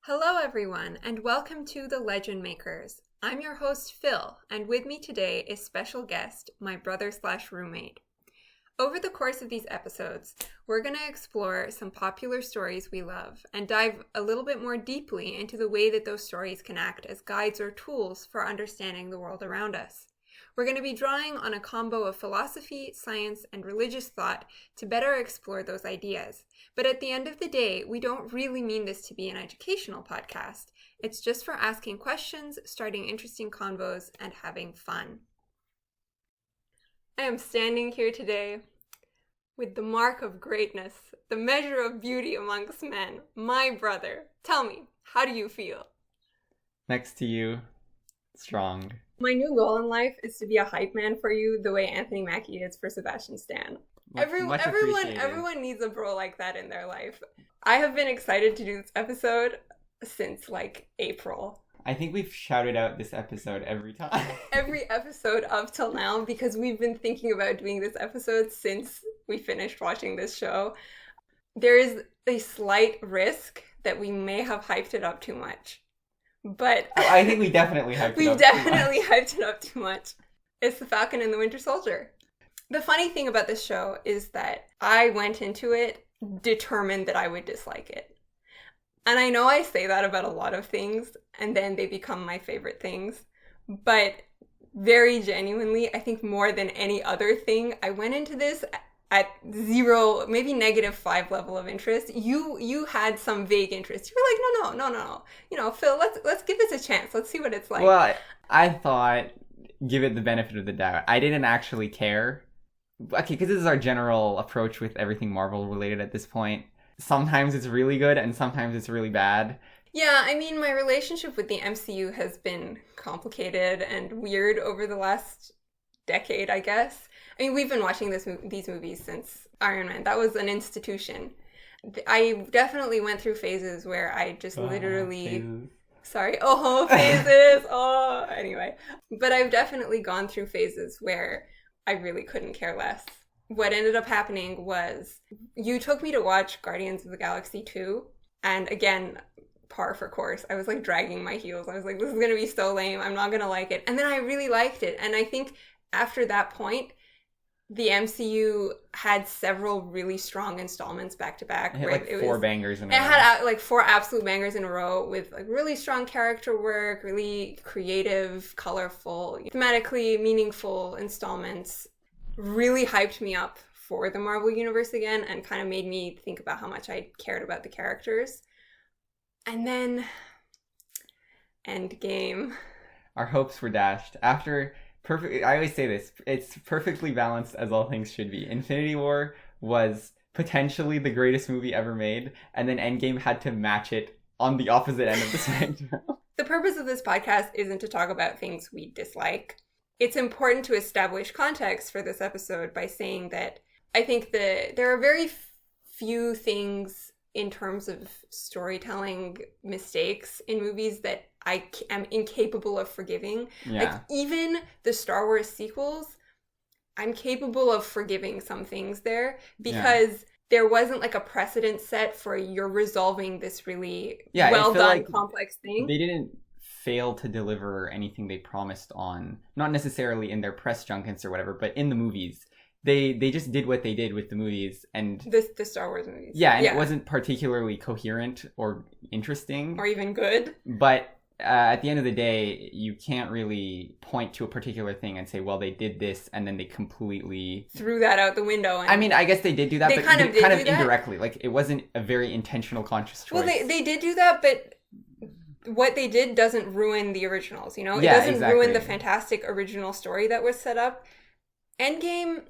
Hello, everyone, and welcome to The Legend Makers. I'm your host, Phil, and with me today is special guest, my brother/roommate. Over the course of these episodes, we're going to explore some popular stories we love and dive a little bit more deeply into the way that those stories can act as guides or tools for understanding the world around us. We're going to be drawing on a combo of philosophy, science, and religious thought to better explore those ideas. But at the end of the day, we don't really mean this to be an educational podcast. It's just for asking questions, starting interesting convos, and having fun. I am standing here today with the mark of greatness, the measure of beauty amongst men, my brother. Tell me, how do you feel? Next to you, strong. My new goal in life is to be a hype man for you the way Anthony Mackie is for Sebastian Stan. Everyone needs a bro like that in their life. I have been excited to do this episode since April. I think we've shouted out this episode every time. Every episode up till now, because we've been thinking about doing this episode since we finished watching this show. There is a slight risk that we may have hyped it up too much. But I think we definitely hyped it up too much. We've definitely hyped it up too much. It's the Falcon and the Winter Soldier. The funny thing about this show is that I went into it determined that I would dislike it. And I know I say that about a lot of things, and then they become my favorite things. But very genuinely, I think more than any other thing, I went into this at 0, maybe -5 level of interest. You had some vague interest. You were like, no. You know, Phil, let's give this a chance. Let's see what it's like. Well, I thought, give it the benefit of the doubt. I didn't actually care. Okay, because this is our general approach with everything Marvel related at this point. Sometimes it's really good and sometimes it's really bad. Yeah, I mean, my relationship with the MCU has been complicated and weird over the last decade, I guess. I mean, we've been watching these movies since Iron Man. That was an institution. I definitely went through phases where I just literally... Phases. Sorry. Oh, phases. Anyway. But I've definitely gone through phases where I really couldn't care less. What ended up happening was you took me to watch Guardians of the Galaxy 2. And again, par for course. I was dragging my heels. I was like, this is going to be so lame. I'm not going to like it. And then I really liked it. And I think after that point, the MCU had several really strong installments back to back. It had 4 bangers in a row. It had 4 absolute bangers in a row with really strong character work, really creative, colorful, thematically meaningful installments. Really hyped me up for the Marvel Universe again and kind of made me think about how much I cared about the characters. And then Endgame. Our hopes were dashed. After... I always say this, it's perfectly balanced as all things should be. Infinity War was potentially the greatest movie ever made, and then Endgame had to match it on the opposite end of the spectrum. The purpose of this podcast isn't to talk about things we dislike. It's important to establish context for this episode by saying that I think that there are very few things in terms of storytelling mistakes in movies that I am incapable of forgiving. Yeah. Even the Star Wars sequels, I'm capable of forgiving some things there because there wasn't a precedent set for you're resolving this really well done, complex thing. They didn't fail to deliver anything they promised on, not necessarily in their press junkets or whatever, but in the movies. They just did what they did with the movies and... The Star Wars movies. Yeah, and it wasn't particularly coherent or interesting. Or even good. But at the end of the day, you can't really point to a particular thing and say, well, they did this, and then they completely... threw that out the window. And I mean, I guess they did do that, but kind of indirectly. It wasn't a very intentional, conscious choice. Well, they did do that, but... what they did doesn't ruin the originals, you know? It doesn't ruin the fantastic original story that was set up. Endgame,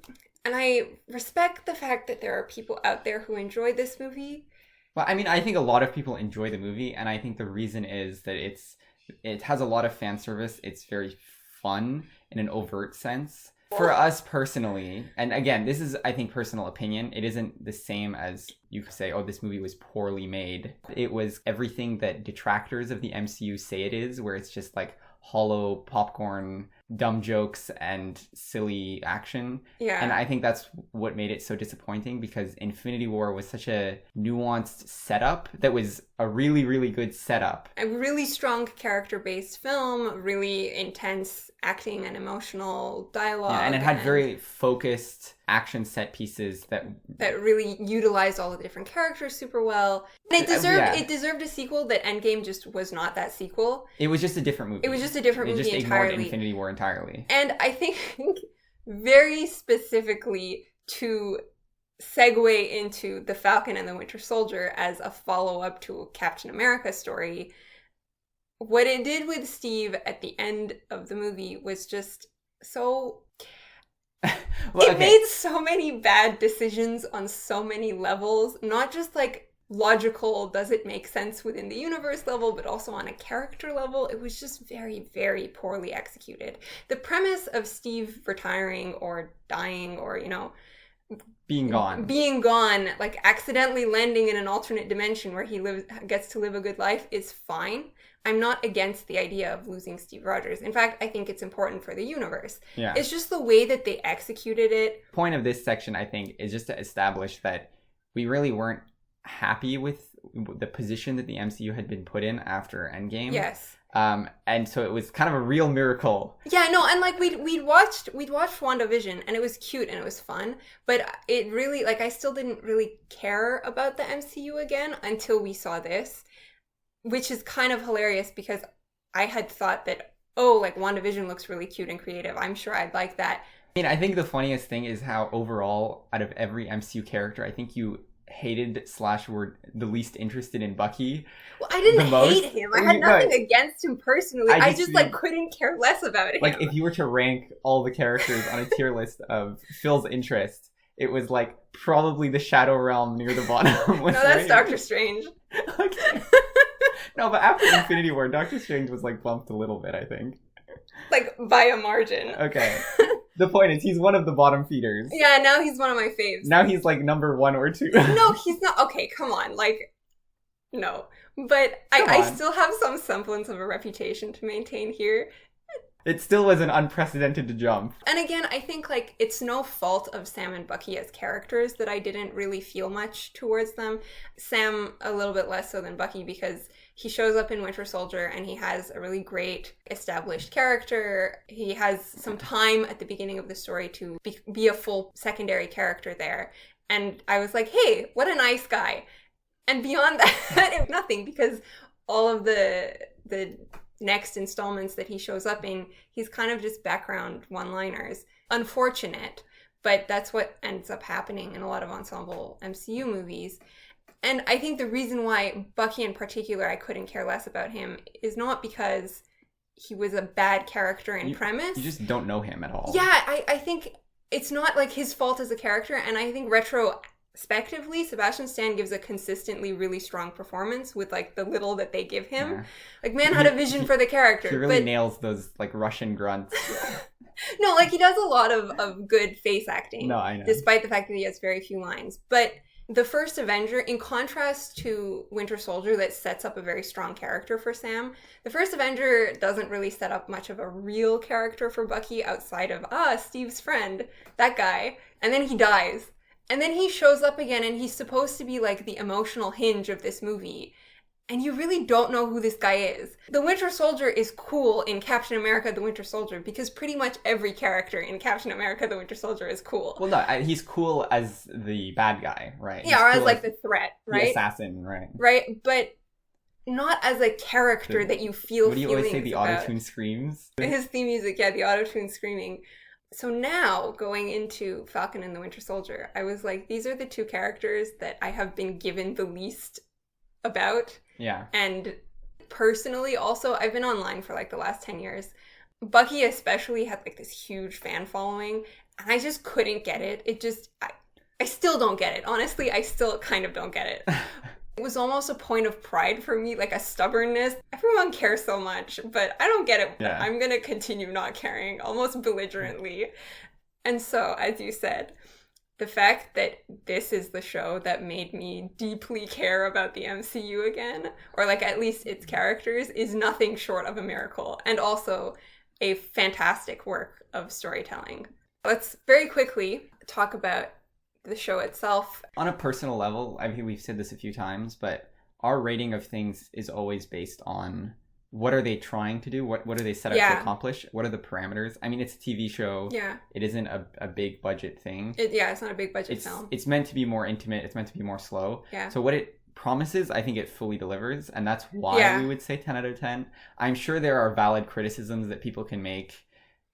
and I respect the fact that there are people out there who enjoy this movie. Well, I mean, I think a lot of people enjoy the movie, and I think the reason is that it has a lot of fan service. It's very fun in an overt sense. For us personally, and again, this is, I think, personal opinion. It isn't the same as you could say, oh, this movie was poorly made. It was everything that detractors of the MCU say it is, where it's just hollow popcorn dumb jokes and silly action. Yeah. And I think that's what made it so disappointing, because Infinity War was such a nuanced setup that was a really, really good setup. A really strong character-based film, really intense acting and emotional dialogue. Yeah, and it had very focused action set pieces that really utilized all the different characters super well. And it deserved a sequel that Endgame just was not that sequel. It was just a different movie. It was just a different movie entirely. It just ignored Infinity War entirely. And I think very specifically to segue into the Falcon and the Winter Soldier as a follow-up to a Captain America story, what it did with Steve at the end of the movie was just so... It made so many bad decisions on so many levels, not just like logical, does it make sense within the universe level, but also on a character level. It was just very, very poorly executed. The premise of Steve retiring or dying or, being gone, like accidentally landing in an alternate dimension where he gets to live a good life is fine. I'm not against the idea of losing Steve Rogers. In fact, I think it's important for the universe. Yeah. It's just the way that they executed it. The point of this section, I think, is just to establish that we really weren't happy with the position that the MCU had been put in after Endgame. Yes. And so it was kind of a real miracle. Yeah, no, and like we'd watched WandaVision, and it was cute and it was fun, but it really, like, I still didn't really care about the MCU again until we saw this, which is kind of hilarious because I had thought that, like, WandaVision looks really cute and creative. I'm sure I'd like that. I mean, I think the funniest thing is how overall, out of every MCU character, I think you hated / were the least interested in Bucky. Well, I didn't hate him. I had nothing against him personally. I just like couldn't care less about him. Like, if you were to rank all the characters on a tier list of Phil's interest, it was like probably the Shadow Realm near the bottom. No, that's Doctor Strange. Okay. No, but after Infinity War, Doctor Strange was like bumped a little bit, I think. Like by a margin. Okay. The point is, he's one of the bottom feeders. Yeah, now he's one of my faves. Now he's like number 1 or 2. No, he's not. Okay, come on. Like, no. But I still have some semblance of a reputation to maintain here. It still was an unprecedented jump. And again, I think, like, it's no fault of Sam and Bucky as characters that I didn't really feel much towards them. Sam a little bit less so than Bucky, because he shows up in Winter Soldier and he has a really great established character. He has some time at the beginning of the story to be a full secondary character there. And I was like, hey, what a nice guy. And beyond that, it was nothing, because all of the next installments that he shows up in, he's kind of just background one-liners. Unfortunate, but that's what ends up happening in a lot of ensemble MCU movies. And I think the reason why Bucky in particular I couldn't care less about him is not because he was a bad character in premise. You just don't know him at all. Yeah, I think it's not like his fault as a character, and I think retrospectively, Sebastian Stan gives a consistently really strong performance with like the little that they give him. Yeah. Like, man had a vision for the character. He really nails those like Russian grunts. No, like, he does a lot of good face acting. No, I know. Despite the fact that he has very few lines. But the first Avenger, in contrast to Winter Soldier that sets up a very strong character for Sam, the first Avenger doesn't really set up much of a real character for Bucky outside of, Steve's friend, that guy. And then he dies. And then he shows up again, and he's supposed to be like the emotional hinge of this movie. And you really don't know who this guy is. The Winter Soldier is cool in Captain America the Winter Soldier, because pretty much every character in Captain America the Winter Soldier is cool. Well, no, he's cool as the bad guy, right? Yeah, or as like the threat, right? The assassin, right? Right, but not as a character that you feel. What do you always say? The auto-tune screams? His theme music, yeah, the auto-tune screaming. So now, going into Falcon and the Winter Soldier, I was like, these are the two characters that I have been given the least about. Yeah. And personally, also, I've been online for like the last 10 years. Bucky especially had like this huge fan following, and I just couldn't get it. I still don't get it. Honestly, I still kind of don't get it. It was almost a point of pride for me, like a stubbornness. Everyone cares so much, but I don't get it. Yeah. I'm going to continue not caring, almost belligerently. And so, as you said, the fact that this is the show that made me deeply care about the MCU again, or like at least its characters, is nothing short of a miracle. And also, a fantastic work of storytelling. Let's very quickly talk about the show itself. On a personal level, I think we've said this a few times, but our rating of things is always based on what are they trying to do? What do they set out to accomplish? What are the parameters? I mean, it's a TV show. Yeah. It isn't a big budget thing. It's not a big budget film. It's meant to be more intimate. It's meant to be more slow. Yeah. So what it promises, I think it fully delivers. And that's why we would say 10 out of 10. I'm sure there are valid criticisms that people can make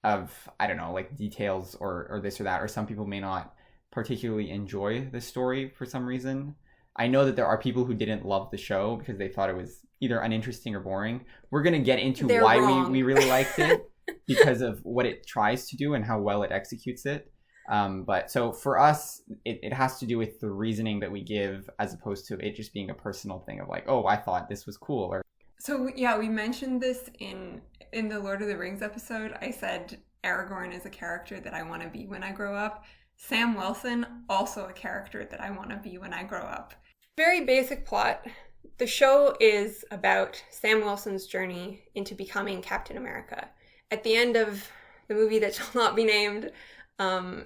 of, I don't know, like details or this or that. Or some people may not particularly enjoy the story for some reason. I know that there are people who didn't love the show because they thought it was either uninteresting or boring. We're going to get into why we really liked it because of what it tries to do and how well it executes it. But so for us, it has to do with the reasoning that we give as opposed to it just being a personal thing of like, oh, I thought this was cool. Or So yeah, we mentioned this in the Lord of the Rings episode. I said Aragorn is a character that I want to be when I grow up. Sam Wilson, also a character that I want to be when I grow up. Very basic plot. The show is about Sam Wilson's journey into becoming Captain America. At the end of the movie that shall not be named,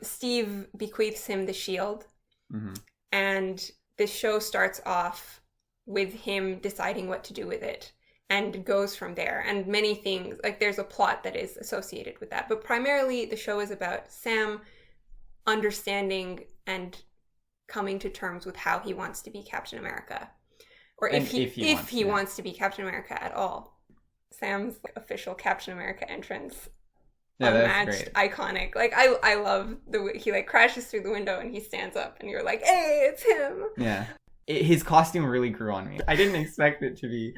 Steve bequeaths him the shield. Mm-hmm. And the show starts off with him deciding what to do with it and goes from there. And many things, like there's a plot that is associated with that. But primarily the show is about Sam understanding and coming to terms with how he wants to be Captain America. Or if he wants to be Captain America at all. Sam's official Captain America entrance. Yeah, unmatched, iconic. Like I love the way he like crashes through the window and he stands up and you're like, hey, it's him. Yeah. His costume really grew on me. I didn't expect it to be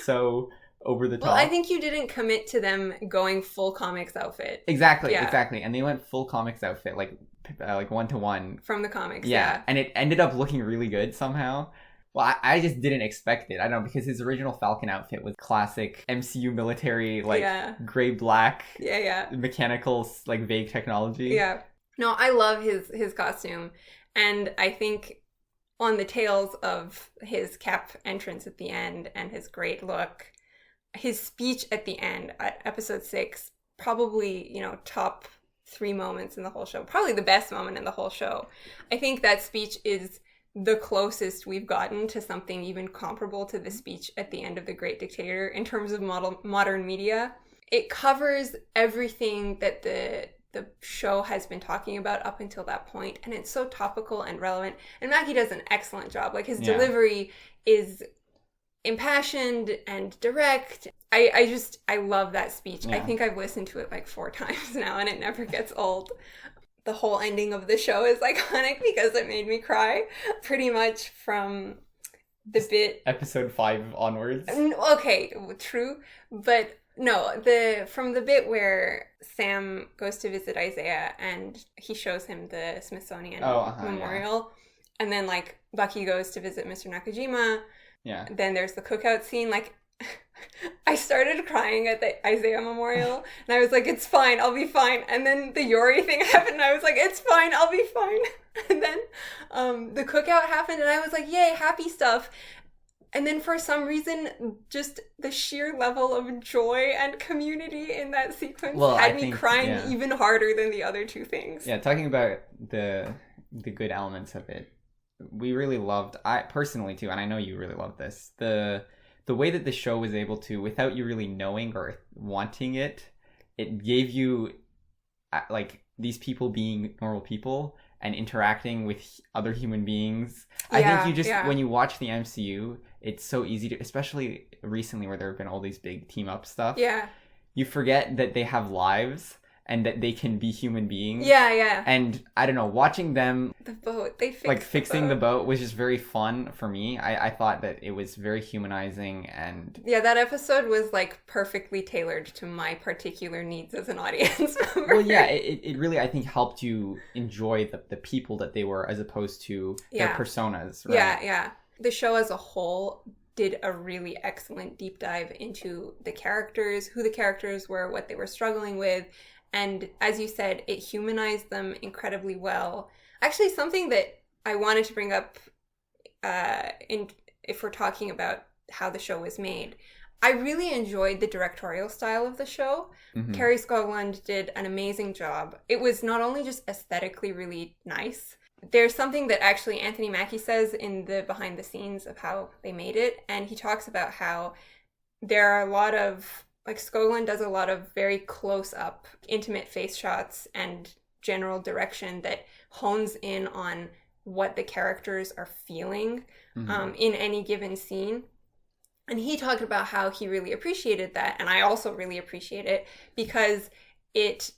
so over the top. Well, I think you didn't commit to them going full comics outfit. Exactly. And they went full comics outfit, like 1-to-1. From the comics, yeah. And it ended up looking really good somehow. Well, I just didn't expect it. I don't know, because his original Falcon outfit was classic MCU military, like gray-black, mechanical, like vague technology. Yeah. No, I love his costume. And I think on the tails of his Cap entrance at the end and his great look, his speech at the end, at episode 6, probably, top 3 moments in the whole show. Probably the best moment in the whole show. I think that speech is the closest we've gotten to something even comparable to the speech at the end of The Great Dictator in terms of modern media. It covers everything that the show has been talking about up until that point, and it's so topical and relevant. And Mackie does an excellent job. Like his delivery is impassioned and direct. I love that speech. I think I've listened to it like 4 times now, and it never gets old. The whole ending of the show is iconic because it made me cry pretty much from the bit... Episode 5 onwards. Okay, true. But no, from the bit where Sam goes to visit Isaiah and he shows him the Smithsonian Memorial. Yeah. And then Bucky goes to visit Mr. Nakajima. Yeah. Then there's the cookout scene. I started crying at the Isaiah Memorial, and I was like, it's fine, I'll be fine. And then the Yori thing happened, and I was like, it's fine, I'll be fine. And then the cookout happened, and I was like, yay, happy stuff. And then for some reason, just the sheer level of joy and community in that sequence had me crying even harder than the other 2 things. Yeah, talking about the good elements of it, we really loved, I personally too, and I know you really loved this, the way that the show was able to, without you really knowing or wanting it gave you these people being normal people and interacting with other human beings. I think you just, when you watch the MCU, it's so easy to, especially recently where there have been all these big team up stuff. Yeah. You forget that they have lives and that they can be human beings. Yeah. And I don't know, watching them... The boat. They fixed fixing the boat was just very fun for me. I thought that it was very humanizing and... Yeah, that episode was perfectly tailored to my particular needs as an audience member. Well, yeah, it really, I think, helped you enjoy the people that they were as opposed to their personas, right? Yeah. The show as a whole did a really excellent deep dive into the characters, who the characters were, what they were struggling with. And as you said, it humanized them incredibly well. Actually, something that I wanted to bring up if we're talking about how the show was made, I really enjoyed the directorial style of the show. Kerry Scogland did an amazing job. It was not only just aesthetically really nice. There's something that actually Anthony Mackie says in the behind the scenes of how they made it, and he talks about how there are a lot of, like, Scogland does a lot of very close-up, intimate face shots and general direction that hones in on what the characters are feeling in any given scene. And he talked about how he really appreciated that, and I also really appreciate it, because it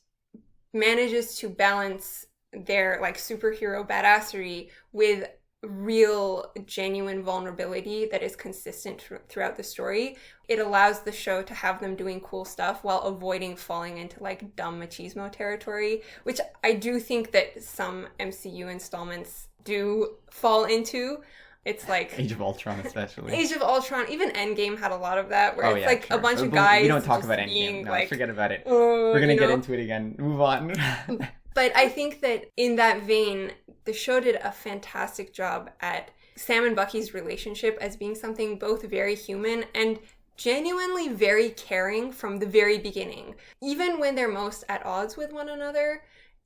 manages to balance their, like, superhero badassery with real, genuine vulnerability that is consistent throughout the story. It allows the show to have them doing cool stuff while avoiding falling into, like, dumb machismo territory, which I do think that some MCU installments do fall into. It's like Age of Ultron, especially. Age of Ultron, even Endgame had a lot of that, where it's sure. A bunch of guys. We don't talk just about being Endgame. No, like, forget about it. We're gonna get into it again. Move on. But I think that in that vein, the show did a fantastic job at Sam and Bucky's relationship as being something both very human and genuinely very caring from the very beginning. Even when they're most at odds with one another,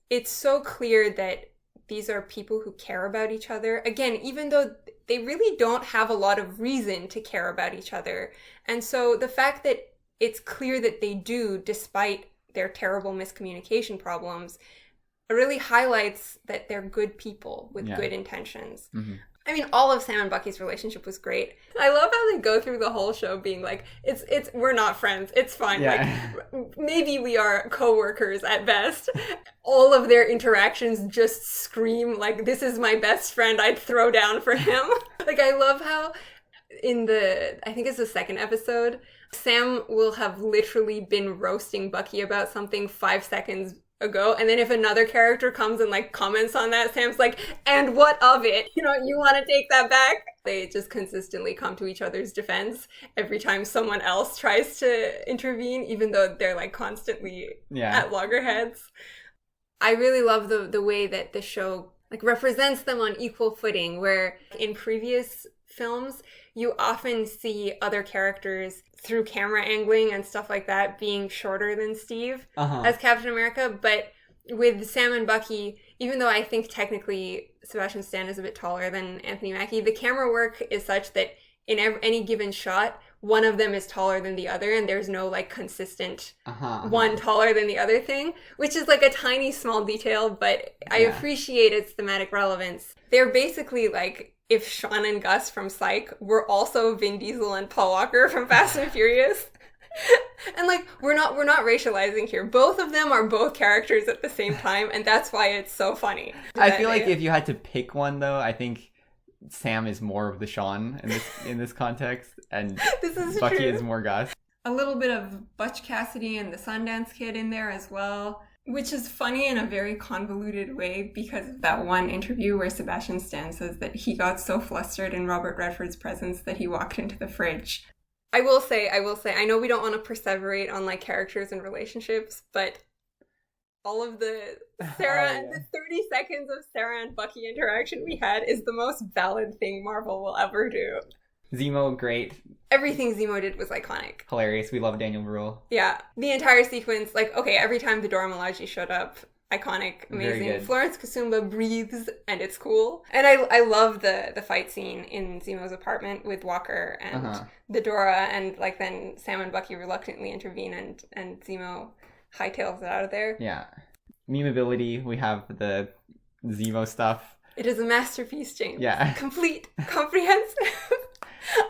it's so clear that these are people who care about each other. Again, even though they really don't have a lot of reason to care about each other. And so the fact that it's clear that they do, despite their terrible miscommunication problems, really highlights that they're good people with good intentions. I mean, all of Sam and Bucky's relationship was great. I love how they go through the whole show being like, it's we're not friends. It's fine. Yeah. Like, maybe we are co-workers at best. All of their interactions just scream like, this is my best friend. I'd throw down for him. Like, I love how I think it's the second episode, Sam will have literally been roasting Bucky about something 5 seconds ago, and then if another character comes and, like, comments on that, Sam's like, and what of it? You know, you want to take that back? They just consistently come to each other's defense every time someone else tries to intervene, even though they're, like, constantly at loggerheads. I really love the way that the show, like, represents them on equal footing, where in previous films you often see other characters through camera angling and stuff like that being shorter than Steve as Captain America. But with Sam and Bucky, even though I think technically Sebastian Stan is a bit taller than Anthony Mackie, the camera work is such that in any given shot, one of them is taller than the other, and there's no, like, consistent one taller than the other thing, which is, like, a tiny small detail, but I appreciate its thematic relevance. They're basically like if Sean and Gus from Psych were also Vin Diesel and Paul Walker from Fast and Furious. And, like, we're not racializing here. Both of them are both characters at the same time, and that's why it's so funny. I feel like if you had to pick one, though, I think Sam is more of the Sean in this context, and Bucky is more Gus. A little bit of Butch Cassidy and the Sundance Kid in there as well, which is funny in a very convoluted way because of that one interview where Sebastian Stan says that he got so flustered in Robert Redford's presence that he walked into the fridge. I will say, I know we don't want to perseverate on, like, characters and relationships, but all of the Sarah and the 30 seconds of Sarah and Bucky interaction we had is the most valid thing Marvel will ever do. Zemo, great. Everything Zemo did was iconic. Hilarious. We love Daniel Bruhl. Yeah. The entire sequence, like, okay, every time the Dora Milaje showed up, iconic, amazing. Florence Kasumba breathes, and it's cool. And I love the fight scene in Zemo's apartment with Walker and the Dora, and, like, then Sam and Bucky reluctantly intervene, and Zemo hightails it out of there. Yeah. Memeability, we have the Zemo stuff. It is a masterpiece, James. Yeah. Complete, comprehensive.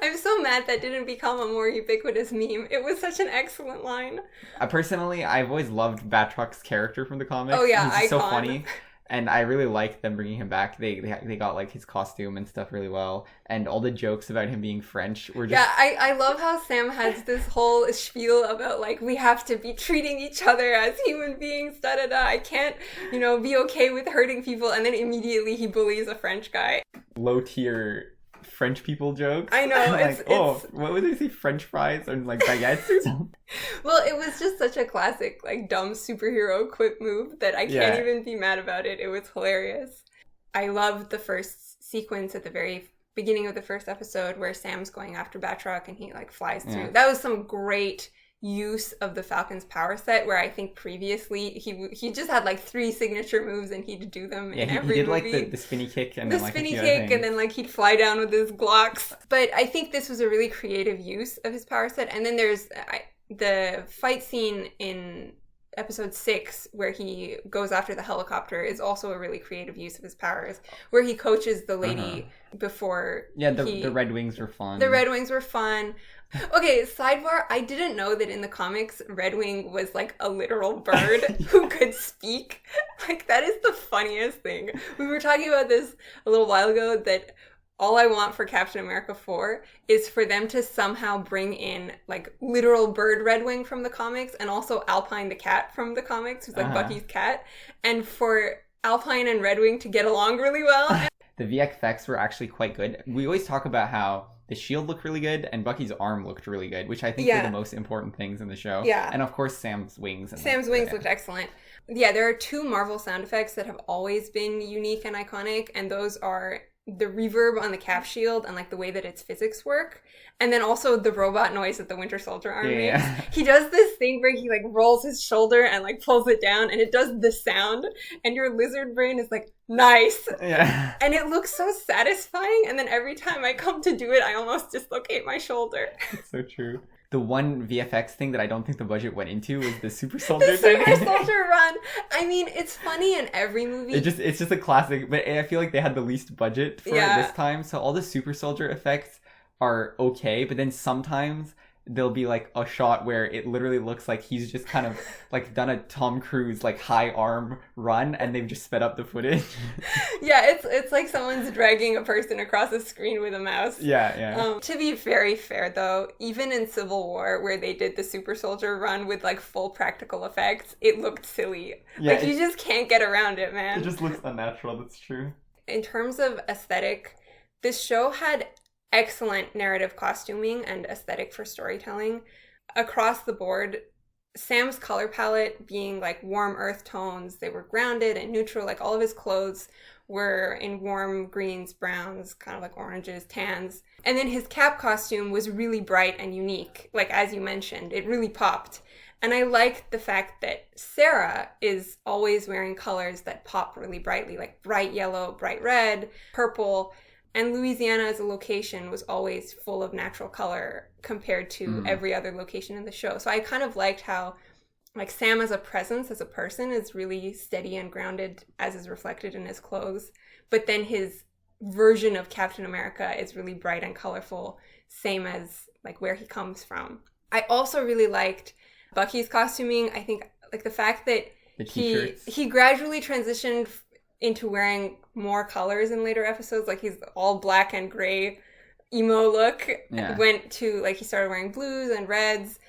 I'm so mad that didn't become a more ubiquitous meme. It was such an excellent line. Personally, I've always loved Batrock's character from the comics. Oh yeah, he's so funny. And I really like them bringing him back. They got, like, his costume and stuff really well. And all the jokes about him being French were just... Yeah, I love how Sam has this whole spiel about, like, we have to be treating each other as human beings, da-da-da. I can't, be okay with hurting people. And then immediately he bullies a French guy. Low-tier French people jokes. I know. Like, what would they say? French fries or, like, baguettes or something? Well, it was just such a classic, like, dumb superhero quip move that I can't even be mad about it. It was hilarious. I loved the first sequence at the very beginning of the first episode where Sam's going after Batroc and he like flies through. Yeah. That was some great use of the Falcon's power set, where I think previously he just had like 3 signature moves and he'd do them in every he did movie. like the spinny kick and the then like spinny a few kick, other and then like he'd fly down with his Glocks. But I think this was a really creative use of his power set. And then there's the fight scene in episode 6 where he goes after the helicopter is also a really creative use of his powers, where he coaches the lady before. The Red Wings were fun. The Red Wings were fun. Okay, sidebar, I didn't know that in the comics Red Wing was like a literal bird who could speak. Like, that is the funniest thing. We were talking about this a little while ago, that all I want for Captain America 4 is for them to somehow bring in like literal bird Red Wing from the comics, and also Alpine the cat from the comics, who's like Bucky's cat, and for Alpine and Red Wing to get along really well. The VFX were actually quite good. We always talk about how the shield looked really good and Bucky's arm looked really good, which I think were the most important things in the show. Yeah. And of course Sam's wings. Sam's wings looked excellent. Yeah, there are 2 Marvel sound effects that have always been unique and iconic, and those are the reverb on the cap shield and like the way that its physics work, and then also the robot noise that the Winter Soldier arm makes. He does this thing where he like rolls his shoulder and like pulls it down, and it does the sound, and your lizard brain is like, nice. Yeah. And it looks so satisfying, and then every time I come to do it, I almost dislocate my shoulder. It's so true. The one VFX thing that I don't think the budget went into was the Super Soldier the Super Soldier run. I mean, it's funny in every movie. It's just a classic, but I feel like they had the least budget for it this time. So all the Super Soldier effects are okay, but then sometimes there'll be like a shot where it literally looks like he's just kind of like done a Tom Cruise like high arm run, and they've just sped up the footage. Yeah, it's like someone's dragging a person across a screen with a mouse. Yeah. To be very fair though, even in Civil War, where they did the Super Soldier run with like full practical effects, it looked silly. Yeah, like you just can't get around it, man. It just looks unnatural, that's true. In terms of aesthetic, this show had excellent narrative costuming and aesthetic for storytelling across the board. Sam's color palette being like warm earth tones, they were grounded and neutral. Like all of his clothes were in warm greens, browns, kind of like oranges, tans. And then his cap costume was really bright and unique. Like as you mentioned, it really popped. And I liked the fact that Sarah is always wearing colors that pop really brightly, like bright yellow, bright red, purple. And Louisiana as a location was always full of natural color compared to every other location in the show. So I kind of liked how like Sam as a presence, as a person, is really steady and grounded, as is reflected in his clothes. But then his version of Captain America is really bright and colorful, same as like where he comes from. I also really liked Bucky's costuming. I think like the fact that he gradually transitioned into wearing more colors in later episodes. Like he's all black and gray emo look. Went to like he started wearing blues and reds.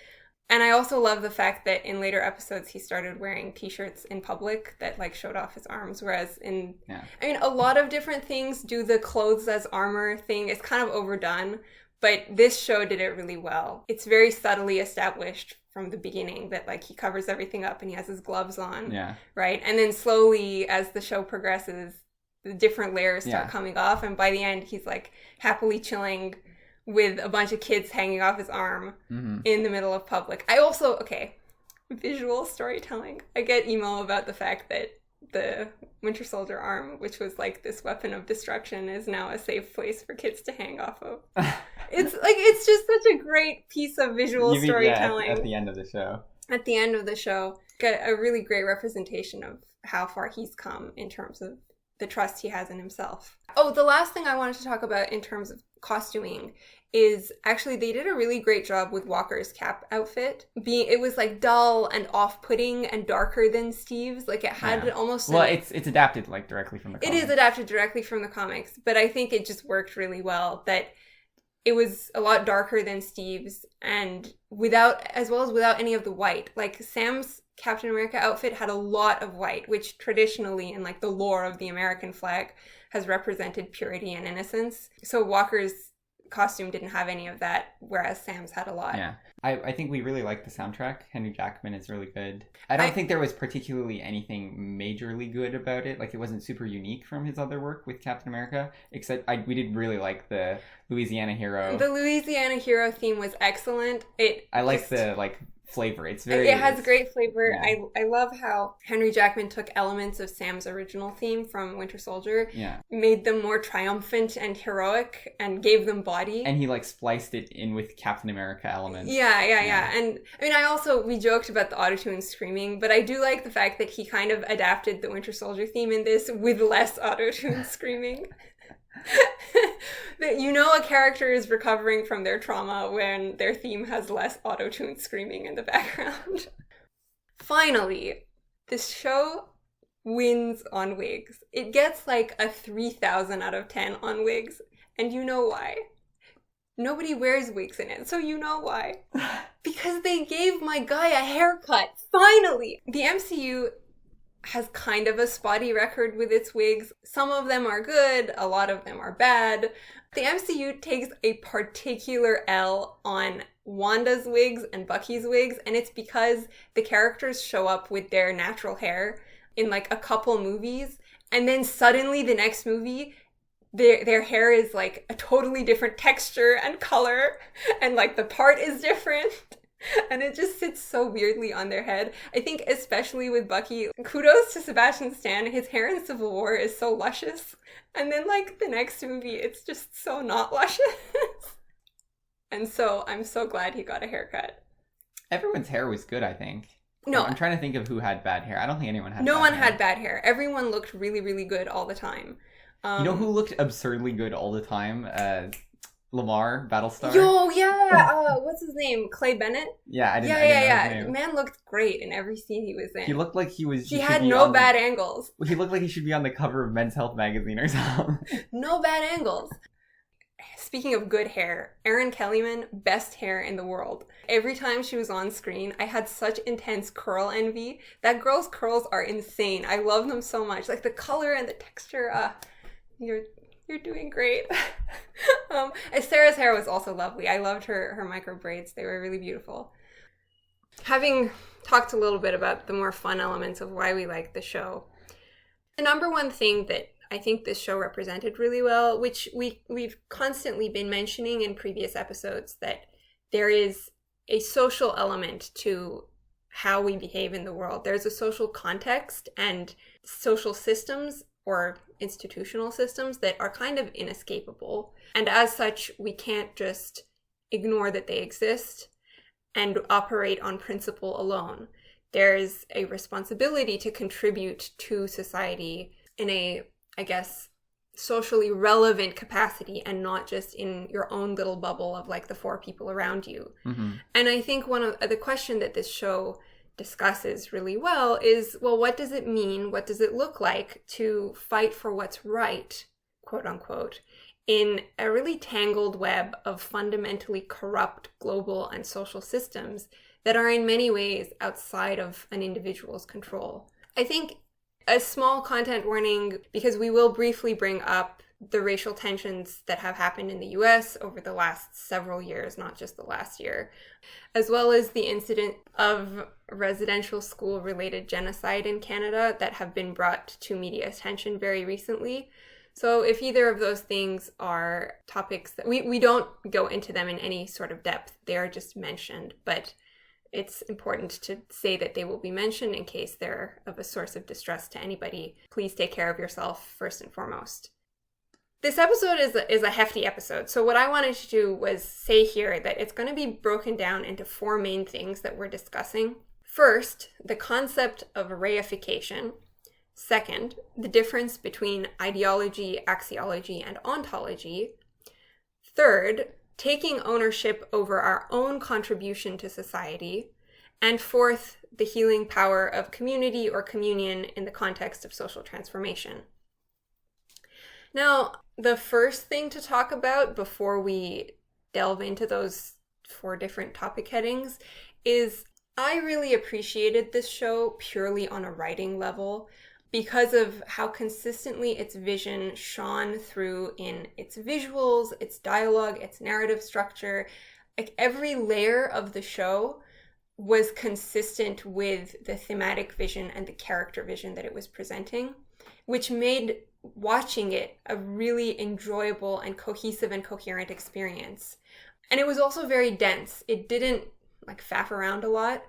And I also love the fact that in later episodes he started wearing t-shirts in public that like showed off his arms, whereas I mean a lot of different things do the clothes as armor thing. It's kind of overdone, but this show did it really well. It's very subtly established from the beginning that like he covers everything up and he has his gloves on, right? And then slowly as the show progresses, the different layers start coming off, and by the end he's like happily chilling with a bunch of kids hanging off his arm in the middle of public. I also, visual storytelling. I get emo about the fact that the Winter Soldier arm, which was like this weapon of destruction, is now a safe place for kids to hang off of. It's just such a great piece of visual storytelling. At the end of the show. At the end of the show. Got a really great representation of how far he's come in terms of the trust he has in himself. Oh, the last thing I wanted to talk about in terms of costuming is actually they did a really great job with Walker's cap outfit. It was like dull and off-putting and darker than Steve's. Like it had almost... Well, it's adapted like directly from the comics. It is adapted directly from the comics, but I think it just worked really well that it was a lot darker than Steve's, and without any of the white. Like Sam's Captain America outfit had a lot of white, which traditionally in like the lore of the American flag has represented purity and innocence. So Walker's costume didn't have any of that, whereas Sam's had a lot. Yeah. I think we really like the soundtrack. Henry Jackman is really good. I don't think there was particularly anything majorly good about it. Like, it wasn't super unique from his other work with Captain America, except we did really like the Louisiana Hero. The Louisiana Hero theme was excellent. I like the, like, flavor. It has great flavor. Yeah. I love how Henry Jackman took elements of Sam's original theme from Winter Soldier, yeah, made them more triumphant and heroic, and gave them body. And he like spliced it in with Captain America elements. Yeah. And I mean, we joked about the autotune screaming, but I do like the fact that he kind of adapted the Winter Soldier theme in this with less autotune screaming. That a character is recovering from their trauma when their theme has less auto-tuned screaming in the background. Finally, this show wins on wigs. It gets like a 3,000 out of 10 on wigs, and you know why? Nobody wears wigs in it, so you know why. Because they gave my guy a haircut, finally! The MCU has kind of a spotty record with its wigs. Some of them are good, a lot of them are bad. The MCU takes a particular L on Wanda's wigs and Bucky's wigs, and it's because the characters show up with their natural hair in like a couple movies, and then suddenly the next movie, their hair is like a totally different texture and color, and like the part is different. And it just sits so weirdly on their head. I think especially with Bucky, kudos to Sebastian Stan. His hair in Civil War is so luscious. And then like the next movie, it's just so not luscious. And so I'm so glad he got a haircut. Everyone's hair was good, I think. No. I'm trying to think of who had bad hair. I don't think anyone had No bad one hair. had bad hair. Everyone looked really, really good all the time. You know who looked absurdly good all the time? Lamar, Battlestar. Yo, yeah. What's his name? Clay Bennett? Yeah, I didn't know his name. Man looked great in every scene he was in. He looked like he had no bad angles. He looked like he should be on the cover of Men's Health magazine or something. No bad angles. Speaking of good hair, Erin Kellyman, best hair in the world. Every time she was on screen, I had such intense curl envy. That girl's curls are insane. I love them so much. Like the color and the texture. You're doing great. Sarah's hair was also lovely. I loved her micro braids. They were really beautiful. Having talked a little bit about the more fun elements of why we like the show, the number one thing that I think this show represented really well, which we've constantly been mentioning in previous episodes, that there is a social element to how we behave in the world. There's a social context and social systems or institutional systems that are kind of inescapable. And as such, we can't just ignore that they exist and operate on principle alone. There's a responsibility to contribute to society in a, I guess, socially relevant capacity and not just in your own little bubble of like the four people around you. Mm-hmm. And I think one of the question that this show discusses really well is, well, what does it mean? What does it look like to fight for what's right, quote unquote, in a really tangled web of fundamentally corrupt global and social systems that are in many ways outside of an individual's control? I think a small content warning, because we will briefly bring up the racial tensions that have happened in the US over the last several years, not just the last year, as well as the incident of residential school-related genocide in Canada that have been brought to media attention very recently. So if either of those things are topics that we don't go into them in any sort of depth, they are just mentioned, but it's important to say that they will be mentioned in case they're of a source of distress to anybody. Please take care of yourself first and foremost. This episode is a hefty episode, so what I wanted to do was say here that it's going to be broken down into four main things that we're discussing. First, the concept of reification. Second, the difference between ideology, axiology, and ontology. Third, taking ownership over our own contribution to society. And fourth, the healing power of community or communion in the context of social transformation. Now, the first thing to talk about before we delve into those four different topic headings is I really appreciated this show purely on a writing level. because of how consistently its vision shone through in its visuals, its dialogue, its narrative structure. Like every layer of the show was consistent with the thematic vision and the character vision that it was presenting, which made watching it a really enjoyable and cohesive and coherent experience. And it was also very dense. It didn't like faff around a lot,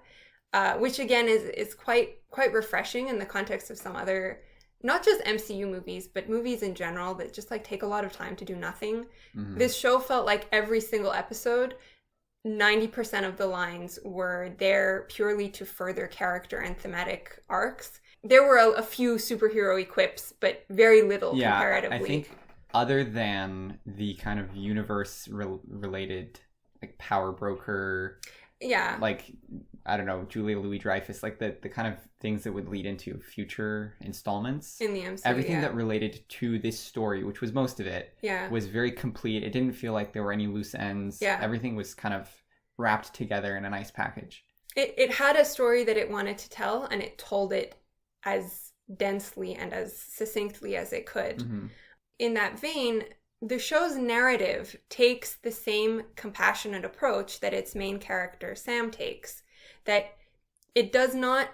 which again is quite refreshing in the context of some other, not just MCU movies, but movies in general that just like take a lot of time to do nothing. Mm-hmm. This show felt like every single episode, 90% of the lines were there purely to further character and thematic arcs. There were a few superhero-y quips, but very little comparatively. I think other than the kind of universe-related, like power broker, like, I don't know, Julia Louis-Dreyfus, like the kind of things that would lead into future installments. In the MCU, everything that related to this story, which was most of it, was very complete. It didn't feel like there were any loose ends. Everything was kind of wrapped together in a nice package. It had a story that it wanted to tell, and it told it as densely and as succinctly as it could. Mm-hmm. In that vein, the show's narrative takes the same compassionate approach that its main character, Sam, takes. That it does not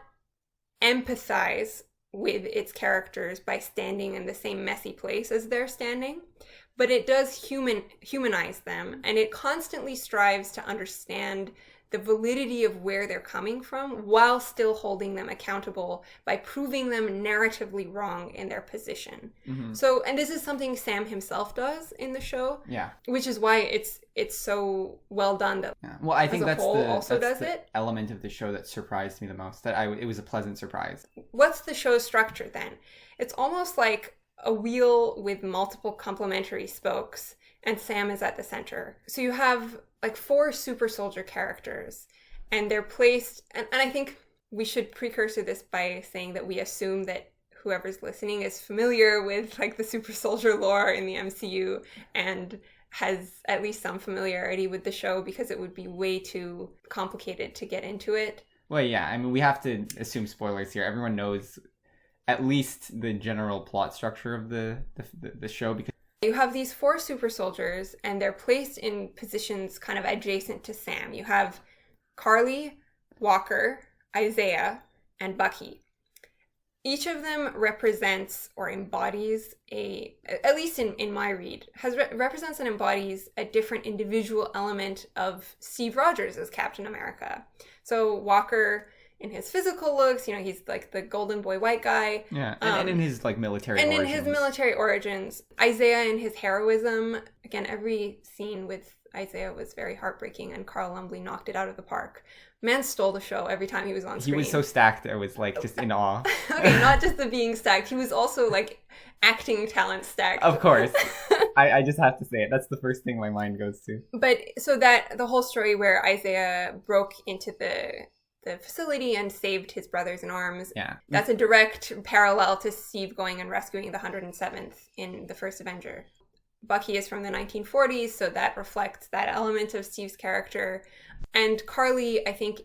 empathize with its characters by standing in the same messy place as they're standing, but it does humanize them, and it constantly strives to understand the validity of where they're coming from while still holding them accountable by proving them narratively wrong in their position. Mm-hmm. So, and this is something Sam himself does in the show, which is why it's so well done. That well, I think that's the element of the show that surprised me the most. It was a pleasant surprise. What's the show's structure then? It's almost like a wheel with multiple complementary spokes, and Sam is at the center. So you have like 4 super soldier characters, and they're placed, and I think we should precursor this by saying that we assume that whoever's listening is familiar with like the super soldier lore in the MCU and has at least some familiarity with the show, because it would be way too complicated to get into it. Well, yeah, I mean, we have to assume spoilers here. Everyone knows at least the general plot structure of the show, because you have these 4 super soldiers, and they're placed in positions kind of adjacent to Sam. You have Carly, Walker, Isaiah, and Bucky. Each of them represents or embodies at least in my read, represents and embodies a different individual element of Steve Rogers as Captain America. So Walker, in his physical looks, he's like the golden boy white guy. Yeah, and in his like military origins. And in his military origins. Isaiah in his heroism. Again, every scene with Isaiah was very heartbreaking, and Carl Lumbly knocked it out of the park. Man stole the show every time he was on screen. He was so stacked, I was like just in awe. Okay, not just the being stacked. He was also like acting talent stacked. Of course. I just have to say it. That's the first thing my mind goes to. But so that the whole story where Isaiah broke into the facility and saved his brothers in arms. Yeah. That's a direct parallel to Steve going and rescuing the 107th in the first Avenger. Bucky is from the 1940s, so that reflects that element of Steve's character. And Carly, I think,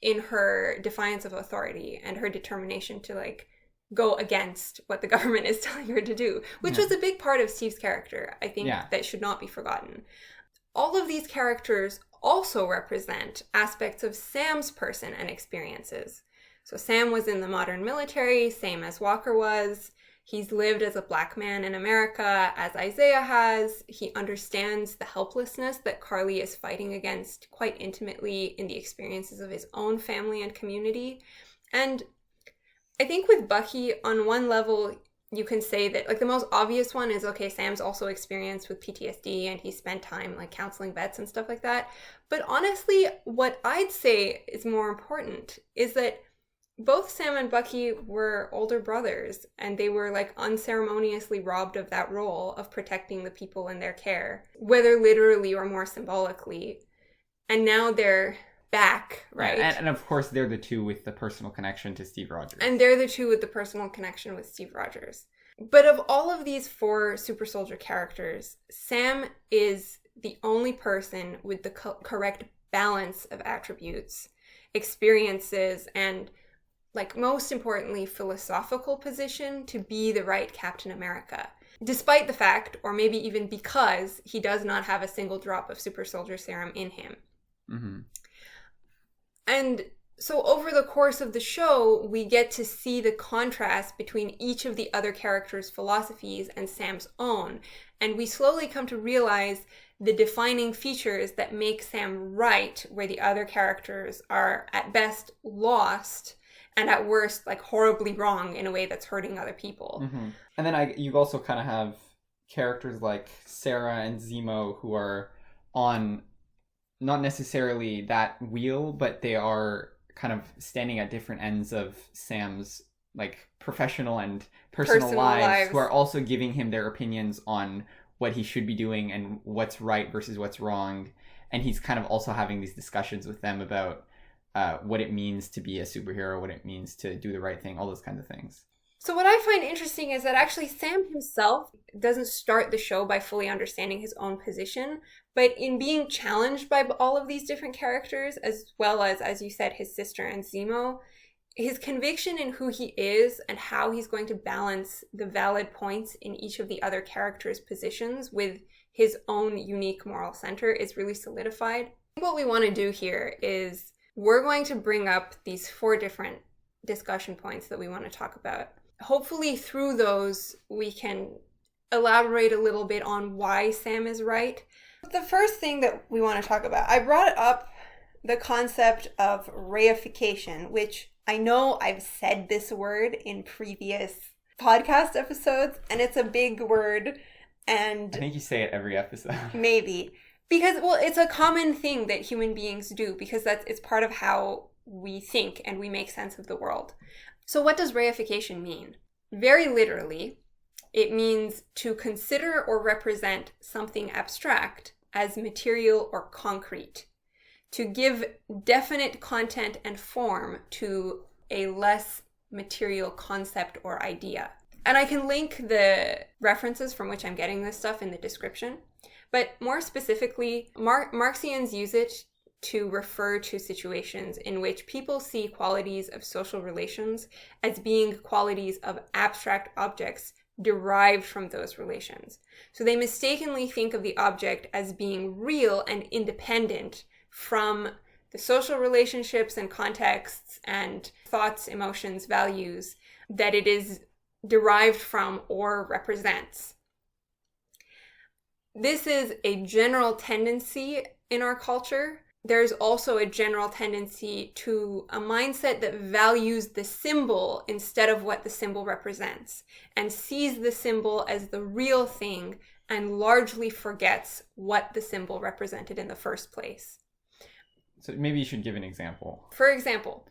in her defiance of authority and her determination to like go against what the government is telling her to do, which was a big part of Steve's character, I think, that should not be forgotten. All of these characters also represent aspects of Sam's person and experiences. So Sam was in the modern military, same as Walker was. He's lived as a black man in America, as Isaiah has. He understands the helplessness that Carly is fighting against quite intimately in the experiences of his own family and community. And I think with Bucky, on one level, you can say that, like, the most obvious one is, okay, Sam's also experienced with PTSD and he spent time, like, counseling vets and stuff like that. But honestly, what I'd say is more important is that both Sam and Bucky were older brothers, and they were, like, unceremoniously robbed of that role of protecting the people in their care, whether literally or more symbolically. And now they're back, right? Yeah, and of course, they're the two with the personal connection to Steve Rogers. And they're the two with the personal connection with Steve Rogers. But of all of these 4 super soldier characters, Sam is the only person with the correct balance of attributes, experiences, and like most importantly, philosophical position to be the right Captain America, despite the fact, or maybe even because, he does not have a single drop of super soldier serum in him. Mm-hmm. And so over the course of the show, we get to see the contrast between each of the other characters' philosophies and Sam's own. And we slowly come to realize the defining features that make Sam right, where the other characters are at best lost and at worst like horribly wrong in a way that's hurting other people. Mm-hmm. And then you also kind of have characters like Sarah and Zemo who are on not necessarily that wheel, but they are kind of standing at different ends of Sam's like professional and personal lives, who are also giving him their opinions on what he should be doing and what's right versus what's wrong. And he's kind of also having these discussions with them about what it means to be a superhero, what it means to do the right thing, all those kinds of things. So what I find interesting is that actually Sam himself doesn't start the show by fully understanding his own position, but in being challenged by all of these different characters, as well as you said, his sister and Zemo, his conviction in who he is and how he's going to balance the valid points in each of the other characters' positions with his own unique moral center is really solidified. What we want to do here is we're going to bring up these 4 different discussion points that we want to talk about. Hopefully through those, we can elaborate a little bit on why Sam is right. The first thing that we want to talk about, I brought up the concept of reification, which I know I've said this word in previous podcast episodes, and it's a big word, and I think you say it every episode. Maybe. Because, well, it's a common thing that human beings do, because it's part of how we think and we make sense of the world. So what does reification mean? Very literally, it means to consider or represent something abstract as material or concrete, to give definite content and form to a less material concept or idea. And I can link the references from which I'm getting this stuff in the description. But more specifically, Marxians use it to refer to situations in which people see qualities of social relations as being qualities of abstract objects derived from those relations. So they mistakenly think of the object as being real and independent from the social relationships and contexts and thoughts, emotions, values that it is derived from or represents. This is a general tendency in our culture. There's also a general tendency to a mindset that values the symbol instead of what the symbol represents, and sees the symbol as the real thing and largely forgets what the symbol represented in the first place. So maybe you should give an example. For example,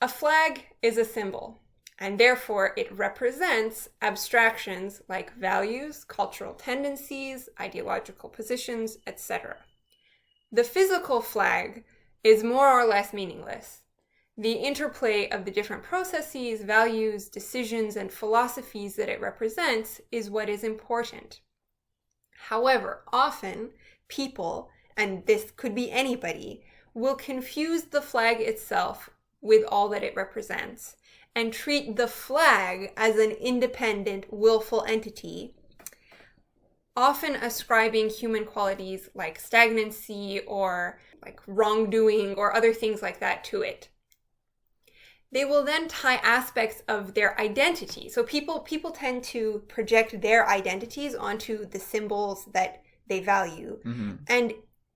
a flag is a symbol, and therefore it represents abstractions like values, cultural tendencies, ideological positions, etc. The physical flag is more or less meaningless. The interplay of the different processes, values, decisions, and philosophies that it represents is what is important. However, often people, and this could be anybody, will confuse the flag itself with all that it represents and treat the flag as an independent, willful entity, often ascribing human qualities like stagnancy or like wrongdoing or other things like that to it. They will then tie aspects of their identity. So people tend to project their identities onto the symbols that they value, and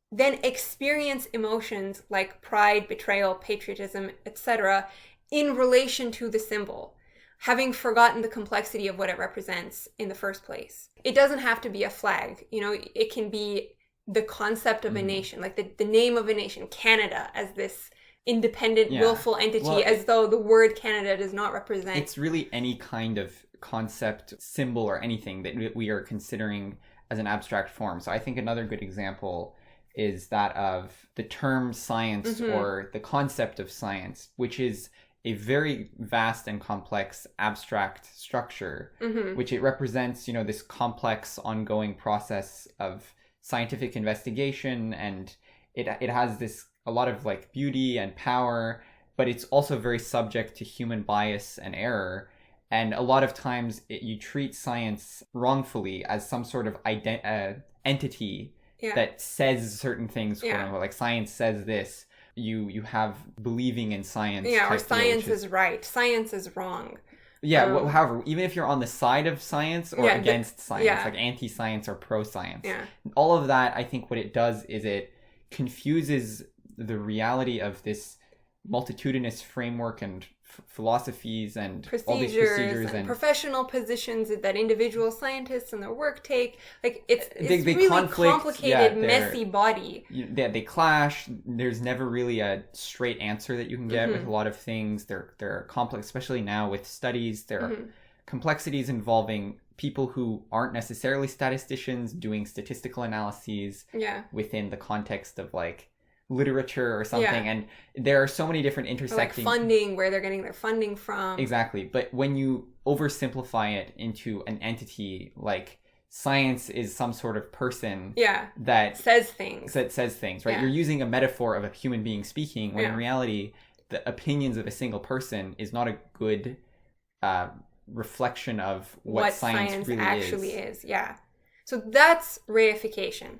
then experience emotions like pride, betrayal, patriotism, etc. in relation to the symbol, having forgotten the complexity of what it represents in the first place. It doesn't have to be a flag. You know, it can be the concept of a nation, like the name of a nation, Canada, as this independent, willful entity, as though the word Canada does not represent. It's really any kind of concept, symbol, or anything that we are considering as an abstract form. So I think another good example is that of the term science or the concept of science, which is a very vast and complex abstract structure, which it represents, you know, this complex ongoing process of scientific investigation, and it has a lot of like beauty and power, but it's also very subject to human bias and error. And a lot of times you treat science wrongfully as some sort of entity that says certain things, quote unquote, like science says this. You have believing in science. Yeah, or science is right, science is wrong. Yeah, however, even if you're on the side of science or against science, like anti-science or pro-science, all of that, I think what it does is it confuses the reality of this multitudinous framework and philosophies and all these procedures and professional positions that individual scientists and their work take. Like it's they really conflict, complicated, messy body. They clash. There's never really a straight answer that you can get with a lot of things. They're complex, especially now with studies. There are complexities involving people who aren't necessarily statisticians doing statistical analyses within the context of like literature or something, and there are so many different intersecting, like funding, where they're getting their funding from. Exactly. But when you oversimplify it into an entity, like science is some sort of person that says things, right? You're using a metaphor of a human being speaking, when in reality the opinions of a single person is not a good reflection of what science really actually is. So that's reification.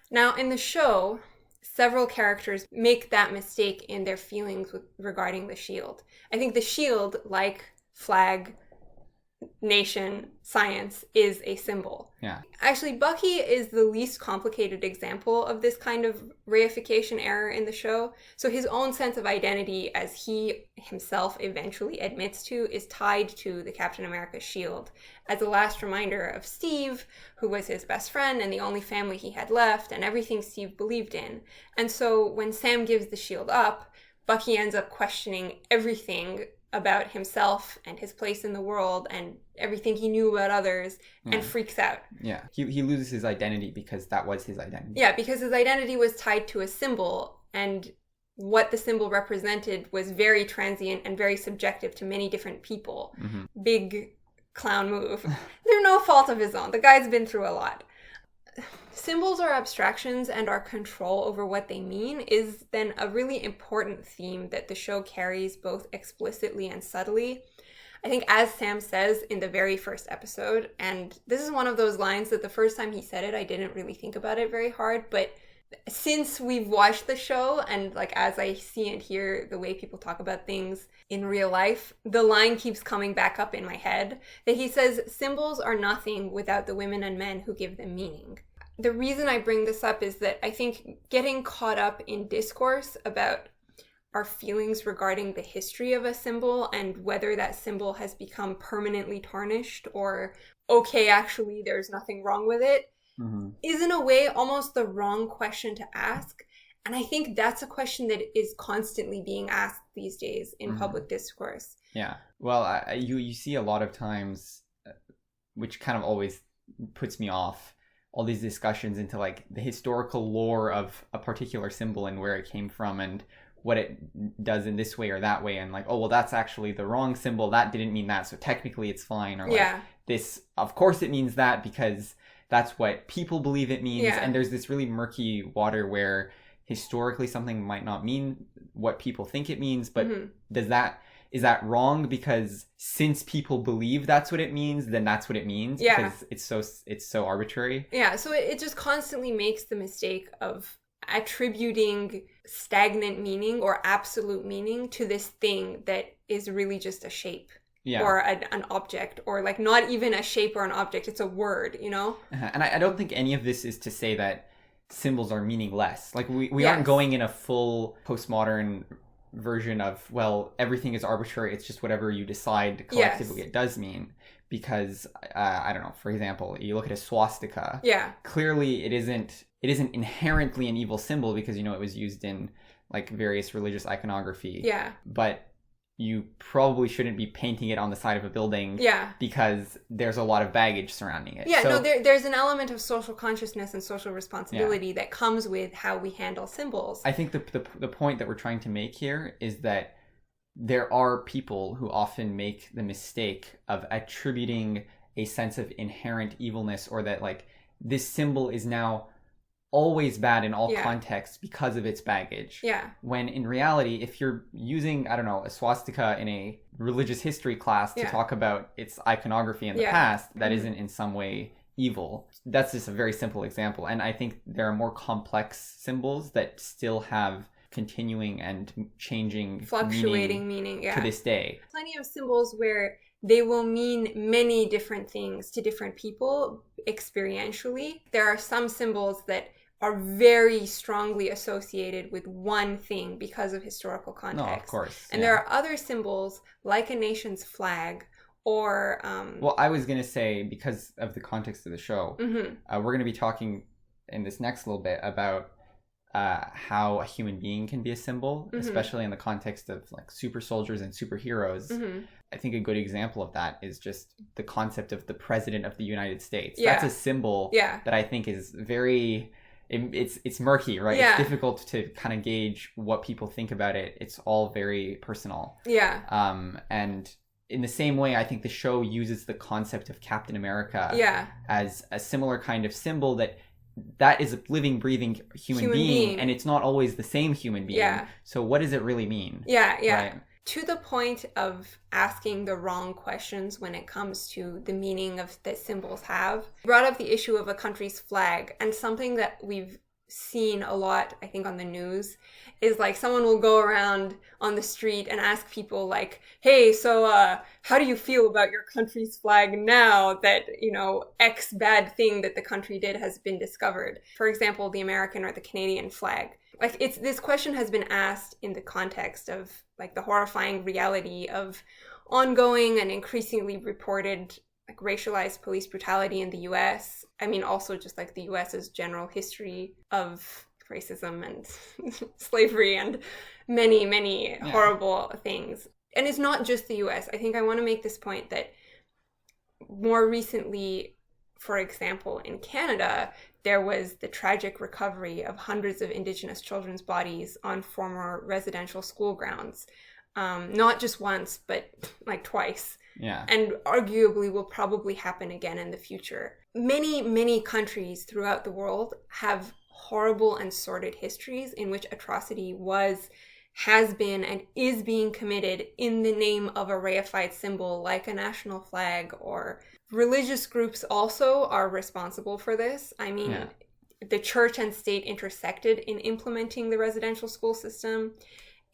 Now in the show, several characters make that mistake in their feelings regarding the shield. I think the shield, like flag, nation, science, is a symbol. Actually, Bucky is the least complicated example of this kind of reification error in the show. So his own sense of identity, as he himself eventually admits to, is tied to the Captain America shield as a last reminder of Steve, who was his best friend and the only family he had left, and everything Steve believed in. And so when Sam gives the shield up, Bucky ends up questioning everything about himself and his place in the world and everything he knew about others, and freaks out. He loses his identity because that was his identity. Because his identity was tied to a symbol, and what the symbol represented was very transient and very subjective to many different people. Big clown move. Through no fault of his own. The guy's been through a lot. Symbols are abstractions, and our control over what they mean is then a really important theme that the show carries both explicitly and subtly. I think, as Sam says in the very first episode, and this is one of those lines that the first time he said it, I didn't really think about it very hard, but since we've watched the show, and like as I see and hear the way people talk about things in real life, the line keeps coming back up in my head that he says, "Symbols are nothing without the women and men who give them meaning." The reason I bring this up is that I think getting caught up in discourse about our feelings regarding the history of a symbol and whether that symbol has become permanently tarnished or, okay, actually there's nothing wrong with it, is in a way almost the wrong question to ask. And I think that's a question that is constantly being asked these days in public discourse. Well, you see a lot of times, which kind of always puts me off, all these discussions into like the historical lore of a particular symbol and where it came from and what it does in this way or that way, and like, oh well, that's actually the wrong symbol, that didn't mean that, so technically it's fine, or like this, of course it means that because that's what people believe it means. And there's this really murky water where historically something might not mean what people think it means, but is that wrong because since people believe that's what it means, then that's what it means? Because it's so arbitrary. So it just constantly makes the mistake of attributing stagnant meaning or absolute meaning to this thing that is really just a shape. Or an object, or like not even a shape or an object, it's a word, you know? And I don't think any of this is to say that symbols are meaningless. Like we aren't going in a full postmodern version of, well, everything is arbitrary, it's just whatever you decide collectively it does mean. Because I don't know, for example, you look at a swastika, clearly it isn't inherently an evil symbol because, you know, it was used in like various religious iconography, but you probably shouldn't be painting it on the side of a building because there's a lot of baggage surrounding it. There's an element of social consciousness and social responsibility that comes with how we handle symbols. I think the point that we're trying to make here is that there are people who often make the mistake of attributing a sense of inherent evilness, or that like this symbol is now always bad in all Yeah. contexts because of its baggage. Yeah. When in reality, if you're using, I don't know, a swastika in a religious history class to Yeah. talk about its iconography in the Yeah. past, that Mhm. isn't in some way evil. That's just a very simple example. And I think there are more complex symbols that still have continuing and changing Fluctuating meaning. Yeah. to this day. Plenty of symbols where they will mean many different things to different people experientially. There are some symbols that are very strongly associated with one thing because of historical context. No, of course. And there are other symbols like a nation's flag or... Well, I was going to say, because of the context of the show, mhm. we're going to be talking in this next little bit about how a human being can be a symbol, Mhm. especially in the context of like super soldiers and superheroes. Mhm. I think a good example of that is just the concept of the President of the United States. Yeah. That's a symbol Yeah. that I think is very... It's murky, right? Yeah. It's difficult to kind of gauge what people think about it. It's all very personal. Yeah. And in the same way, I think the show uses the concept of Captain America Yeah. as a similar kind of symbol that is a living, breathing human being, and it's not always the same human being. Yeah. So what does it really mean? Yeah, yeah. Right? To the point of asking the wrong questions when it comes to the meaning of that symbols have. Brought up the issue of a country's flag, and something that we've seen a lot, I think, on the news is like someone will go around on the street and ask people like, hey, so how do you feel about your country's flag now that, you know, X bad thing that the country did has been discovered? For example, the American or the Canadian flag. Like, this question has been asked in the context of like the horrifying reality of ongoing and increasingly reported like racialized police brutality in the US. I mean, also just like the US's general history of racism and slavery and many, many horrible things. And it's not just the US. I think I want to make this point that more recently, for example, in Canada, there was the tragic recovery of hundreds of Indigenous children's bodies on former residential school grounds. Not just once, but like twice. Yeah. And arguably will probably happen again in the future. Many, many countries throughout the world have horrible and sordid histories in which atrocity has been, and is being committed in the name of a reified symbol like a national flag. Or religious groups also are responsible for this. I mean, the church and state intersected in implementing the residential school system.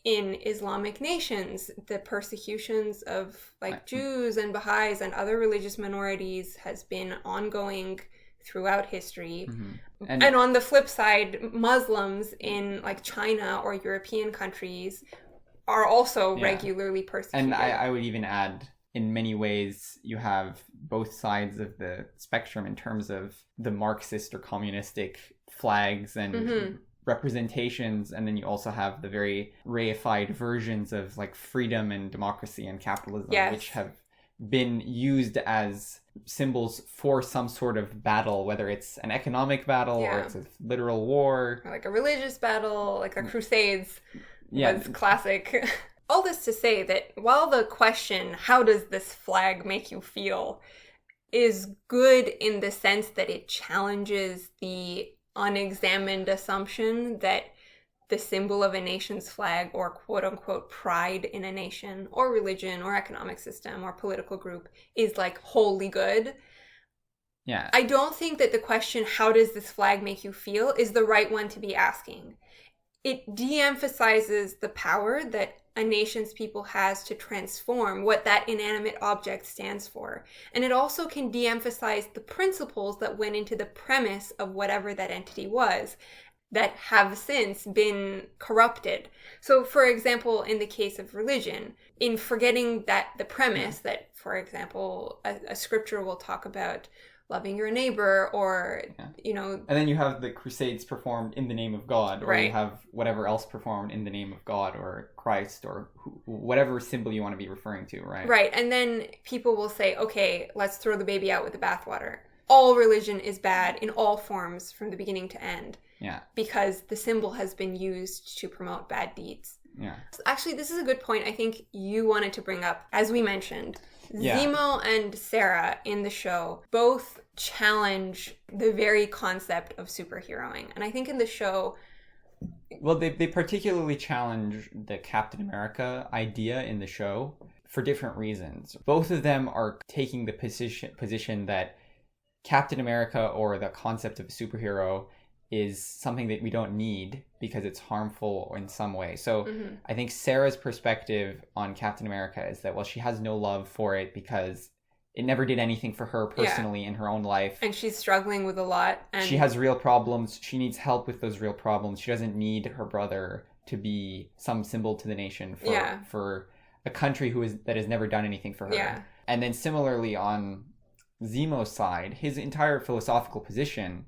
In Islamic nations, the persecutions of like Jews and Baha'is and other religious minorities has been ongoing throughout history. Mm-hmm. And on the flip side, Muslims in like China or European countries are also regularly persecuted. And I would even add, in many ways, you have both sides of the spectrum in terms of the Marxist or communistic flags and representations, and then you also have the very reified versions of like freedom and democracy and capitalism, which have been used as symbols for some sort of battle, whether it's an economic battle or it's a literal war. Or like a religious battle, like the Crusades was classic. All this to say that while the question, how does this flag make you feel, is good in the sense that it challenges the unexamined assumption that the symbol of a nation's flag, or quote-unquote pride in a nation or religion or economic system or political group, is like wholly good. Yeah. I don't think that the question, how does this flag make you feel, is the right one to be asking. It de-emphasizes the power that a nation's people has to transform what that inanimate object stands for. And it also can de-emphasize the principles that went into the premise of whatever that entity was, that have since been corrupted. So, for example, in the case of religion, in forgetting that the premise that, for example, a scripture will talk about loving your neighbor, or, you know... And then you have the Crusades performed in the name of God, or you have whatever else performed in the name of God, or Christ, or whatever symbol you want to be referring to, right? Right, and then people will say, okay, let's throw the baby out with the bathwater. All religion is bad in all forms from the beginning to end. Yeah. Because the symbol has been used to promote bad deeds. Yeah. Actually, this is a good point I think you wanted to bring up. As we mentioned, Yeah. Zemo and Sarah in the show both challenge the very concept of superheroing. And I think in the show... Well, they particularly challenge the Captain America idea in the show for different reasons. Both of them are taking the position that Captain America, or the concept of a superhero, is something that we don't need because it's harmful in some way. So I think Sarah's perspective on Captain America is that, well, she has no love for it because it never did anything for her personally in her own life. And she's struggling with a lot. And she has real problems. She needs help with those real problems. She doesn't need her brother to be some symbol to the nation for a country that has never done anything for her. Yeah. And then similarly on Zemo's side, his entire philosophical position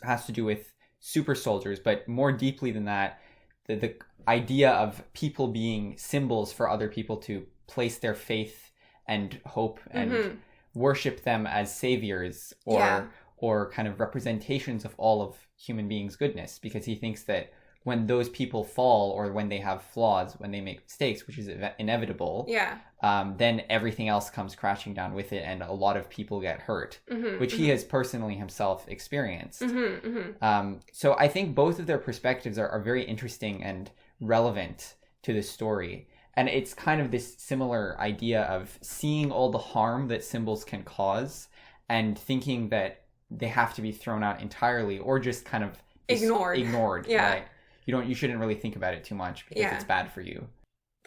has to do with super soldiers, but more deeply than that, the idea of people being symbols for other people to place their faith and hope and worship them as saviors or kind of representations of all of human beings' goodness, because he thinks that when those people fall, or when they have flaws, when they make mistakes, which is inevitable, then everything else comes crashing down with it, and a lot of people get hurt, which he has personally himself experienced. So I think both of their perspectives are very interesting and relevant to the story. And it's kind of this similar idea of seeing all the harm that symbols can cause and thinking that they have to be thrown out entirely, or just kind of ignored. Right? You shouldn't really think about it too much because it's bad for you.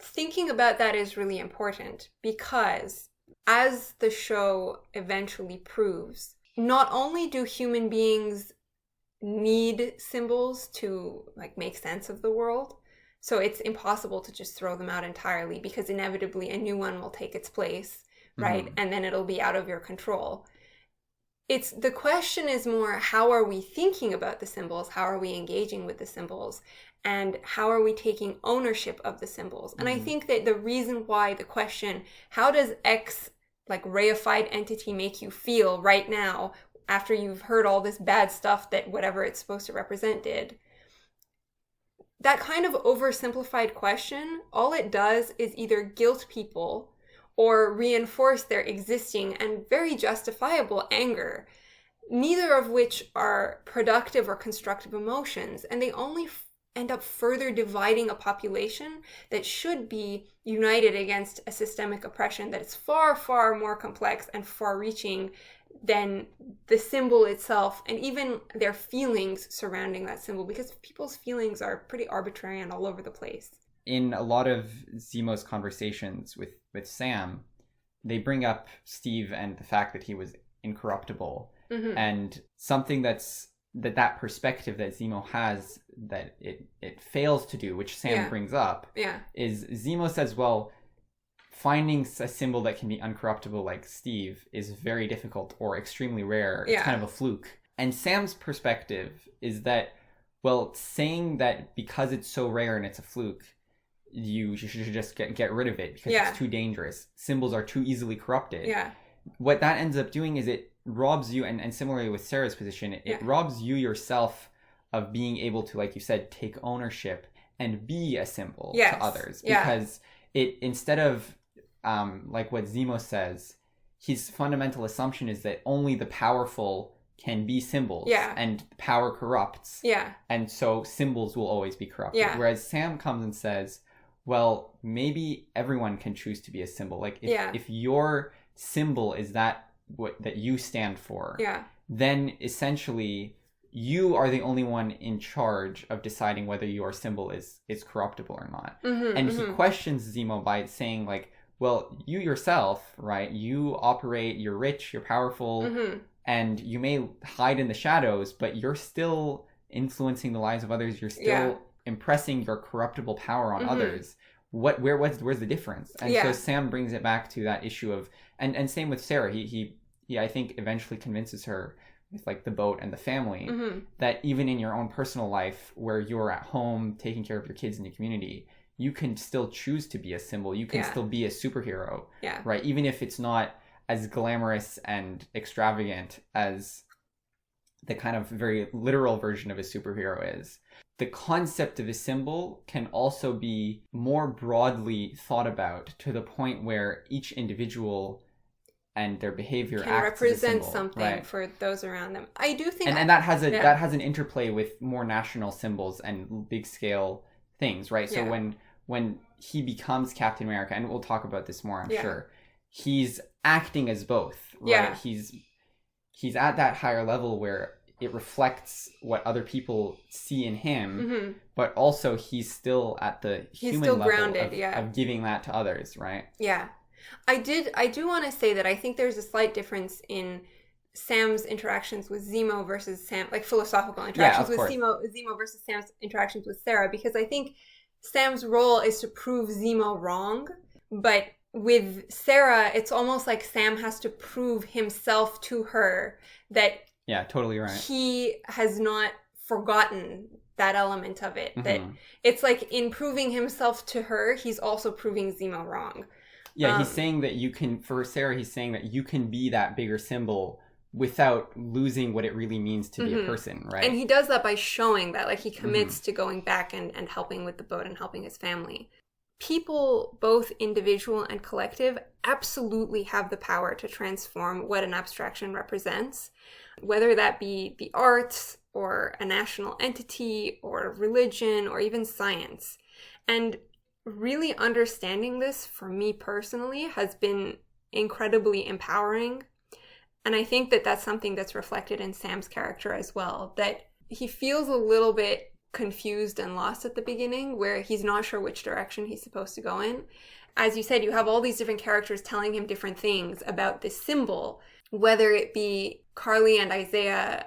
Thinking about that is really important, because as the show eventually proves, not only do human beings need symbols to make sense of the world, so it's impossible to just throw them out entirely, because inevitably a new one will take its place, right? And then it'll be out of your control. The question is more, how are we thinking about the symbols? How are we engaging with the symbols? And how are we taking ownership of the symbols? And I think that the reason why the question, how does X reified entity make you feel right now after you've heard all this bad stuff that whatever it's supposed to represent did? That kind of oversimplified question, all it does is either guilt people or reinforce their existing and very justifiable anger, neither of which are productive or constructive emotions, and they only end up further dividing a population that should be united against a systemic oppression that is far, far more complex and far-reaching than the symbol itself, and even their feelings surrounding that symbol, because people's feelings are pretty arbitrary and all over the place. In a lot of Zemo's conversations with Sam, they bring up Steve and the fact that he was incorruptible. And something that perspective that Zemo has that it fails to do, which Sam brings up, is Zemo says, well, finding a symbol that can be uncorruptible like Steve is very difficult or extremely rare. It's kind of a fluke. And Sam's perspective is that, well, saying that because it's so rare and it's a fluke, you should just get rid of it because it's too dangerous. Symbols are too easily corrupted. What that ends up doing is it robs you, and similarly with Sarah's position, it robs you yourself of being able to, like you said, take ownership and be a symbol to others. Because it, instead of like what Zemo says, his fundamental assumption is that only the powerful can be symbols, and power corrupts, and so symbols will always be corrupted. Whereas Sam comes and says, well, maybe everyone can choose to be a symbol. Like if your symbol is that you stand for, then essentially you are the only one in charge of deciding whether your symbol is corruptible or not. And he questions Zemo by saying, like, well, you yourself, right? You operate, you're rich, you're powerful, and you may hide in the shadows, but you're still influencing the lives of others. You're still impressing your corruptible power on others. Where's the difference? And so Sam brings it back to that issue of, and same with Sarah. He I think eventually convinces her with like the boat and the family that even in your own personal life, where you're at home taking care of your kids in the community, you can still choose to be a symbol. You can still be a superhero, right? Even if it's not as glamorous and extravagant as the kind of very literal version of a superhero is. The concept of a symbol can also be more broadly thought about to the point where each individual and their behavior can acts as a represent symbol, something right? for those around them. I do think, and that has an interplay with more national symbols and big scale things, right? So when he becomes Captain America, and we'll talk about this more, I'm sure, he's acting as both, right? He's at that higher level where it reflects what other people see in him, but also he's still at the human level grounded, of giving that to others, right? Yeah. I do want to say that I think there's a slight difference in Sam's interactions with Zemo versus Sam, like philosophical interactions with Zemo versus Sam's interactions with Sarah, because I think Sam's role is to prove Zemo wrong, but with Sarah, it's almost like Sam has to prove himself to her that totally right. He has not forgotten that element of it. That it's like in proving himself to her, he's also proving Zemo wrong. Yeah, he's saying that you can, for Sarah, he's saying that you can be that bigger symbol without losing what it really means to be a person, right? And he does that by showing that, like he commits to going back and helping with the boat and helping his family. People, both individual and collective, absolutely have the power to transform what an abstraction represents, whether that be the arts or a national entity or religion or even science. And really understanding this for me personally has been incredibly empowering. And I think that that's something that's reflected in Sam's character as well, that he feels a little bit confused and lost at the beginning, where he's not sure which direction he's supposed to go in. As you said, you have all these different characters telling him different things about this symbol, whether it be Carly and Isaiah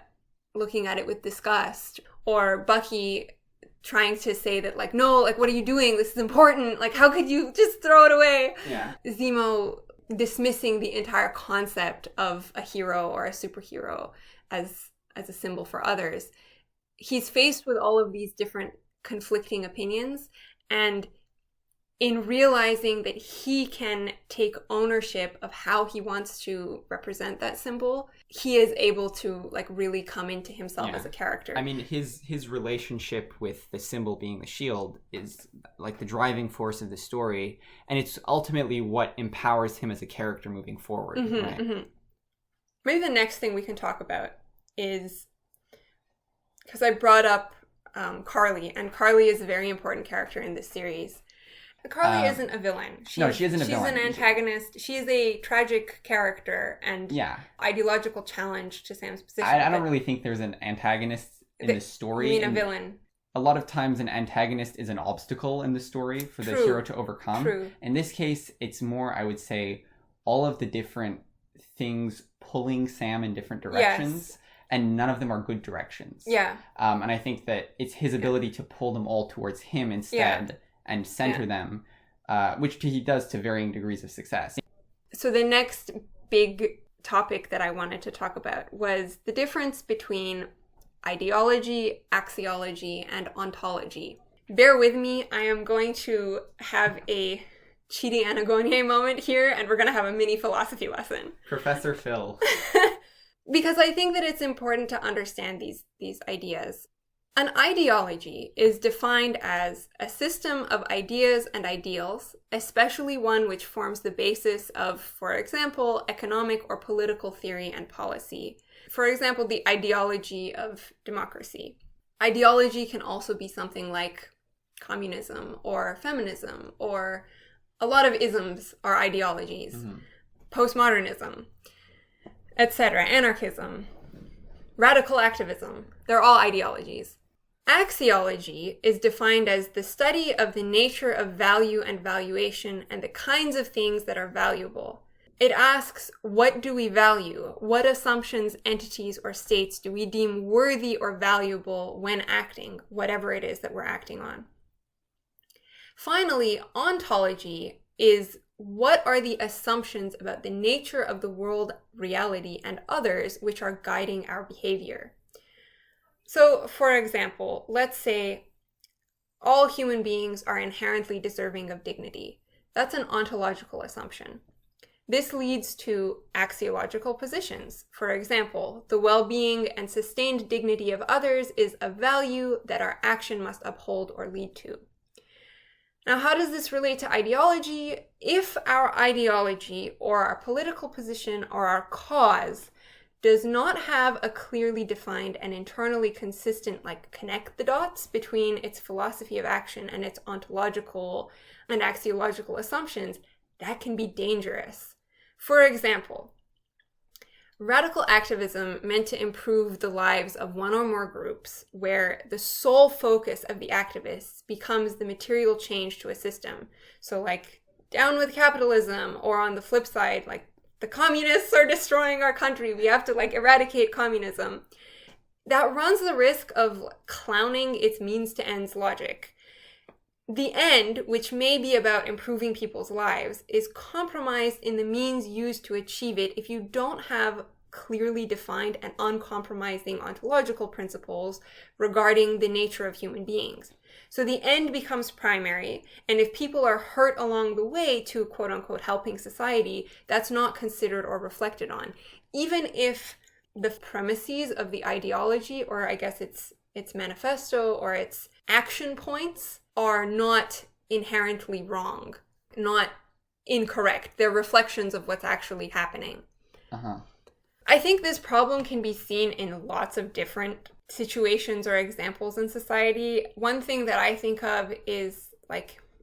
looking at it with disgust, or Bucky trying to say that, like, no, like, what are you doing? This is important. Like, how could you just throw it away? Yeah. Zemo dismissing the entire concept of a hero or a superhero as a symbol for others. He's faced with all of these different conflicting opinions, and in realizing that he can take ownership of how he wants to represent that symbol, he is able to like really come into himself as a character. I mean, his relationship with the symbol being the shield is like the driving force of the story, and it's ultimately what empowers him as a character moving forward. Right? Maybe the next thing we can talk about is, because I brought up Carly, and Carly is a very important character in this series. Carly isn't a villain. She isn't a villain. She's an antagonist. She is a tragic character and ideological challenge to Sam's position. I don't really think there's an antagonist in the story. You mean a villain? A lot of times an antagonist is an obstacle in the story for the hero to overcome. True. In this case, it's more, I would say, all of the different things pulling Sam in different directions. Yes. And none of them are good directions. Yeah. And I think that it's his ability to pull them all towards him instead and center them, which he does to varying degrees of success. So the next big topic that I wanted to talk about was the difference between ideology, axiology, and ontology. Bear with me. I am going to have a Chidi Anagonye moment here, and we're going to have a mini philosophy lesson. Professor Phil. Because I think that it's important to understand these ideas. An ideology is defined as a system of ideas and ideals, especially one which forms the basis of, for example, economic or political theory and policy. For example, the ideology of democracy. Ideology can also be something like communism or feminism, or a lot of isms are ideologies. Postmodernism, etc., anarchism, radical activism, they're all ideologies. Axiology is defined as the study of the nature of value and valuation and the kinds of things that are valuable. It asks, what do we value? What assumptions, entities, or states do we deem worthy or valuable when acting, whatever it is that we're acting on? Finally, ontology is what are the assumptions about the nature of the world, reality, and others which are guiding our behavior. So, for example, let's say all human beings are inherently deserving of dignity. That's an ontological assumption. This leads to axiological positions. For example, the well-being and sustained dignity of others is a value that our action must uphold or lead to. Now, how does this relate to ideology? If our ideology or our political position or our cause does not have a clearly defined and internally consistent, connect the dots between its philosophy of action and its ontological and axiological assumptions, that can be dangerous. For example, radical activism meant to improve the lives of one or more groups where the sole focus of the activists becomes the material change to a system. So down with capitalism, or on the flip side, the communists are destroying our country, we have to eradicate communism. That runs the risk of clowning its means to ends logic. The end, which may be about improving people's lives, is compromised in the means used to achieve it if you don't have clearly defined and uncompromising ontological principles regarding the nature of human beings. So the end becomes primary, and if people are hurt along the way to quote-unquote helping society, that's not considered or reflected on. Even if the premises of the ideology, or I guess its manifesto or its action points, are not inherently wrong, not incorrect. They're reflections of what's actually happening. I think this problem can be seen in lots of different situations or examples in society. One thing that I think of is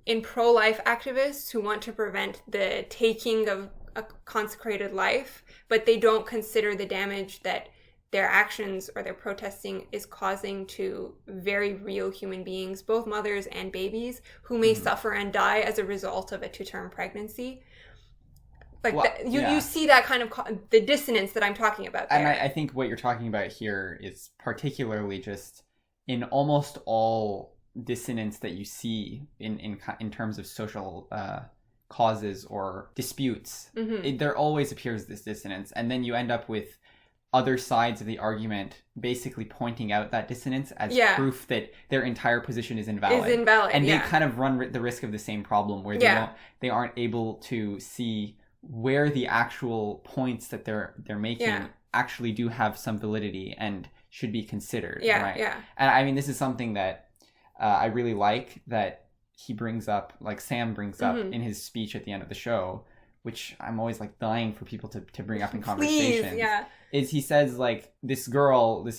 in pro-life activists who want to prevent the taking of a consecrated life, but they don't consider the damage that their actions or their protesting is causing to very real human beings, both mothers and babies, who may suffer and die as a result of a 2-term pregnancy. You see that kind of the dissonance that I'm talking about there. And I think what you're talking about here is particularly just in almost all dissonance that you see in terms of social causes or disputes. There always appears this dissonance, and then you end up with other sides of the argument basically pointing out that dissonance as proof that their entire position is invalid. And they kind of run the risk of the same problem where they aren't able to see where the actual points that they're making actually do have some validity and should be considered. And I mean, this is something that I really like that he brings up, Sam brings up in his speech at the end of the show, which I'm always dying for people to bring up in conversations. Please, is he says this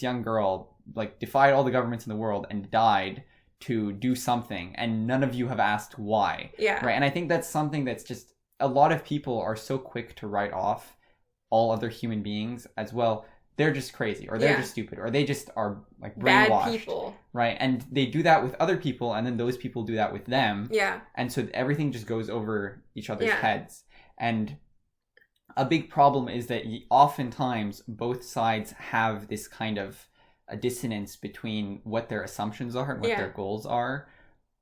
young girl defied all the governments in the world and died to do something, and none of you have asked why. Right. And I think that's something that's just, a lot of people are so quick to write off all other human beings as well. They're just crazy, or they're just stupid, or they just are brainwashed. Bad people. Right. And they do that with other people, and then those people do that with them. And so everything just goes over each other's heads. And a big problem is that oftentimes both sides have this kind of a dissonance between what their assumptions are and what their goals are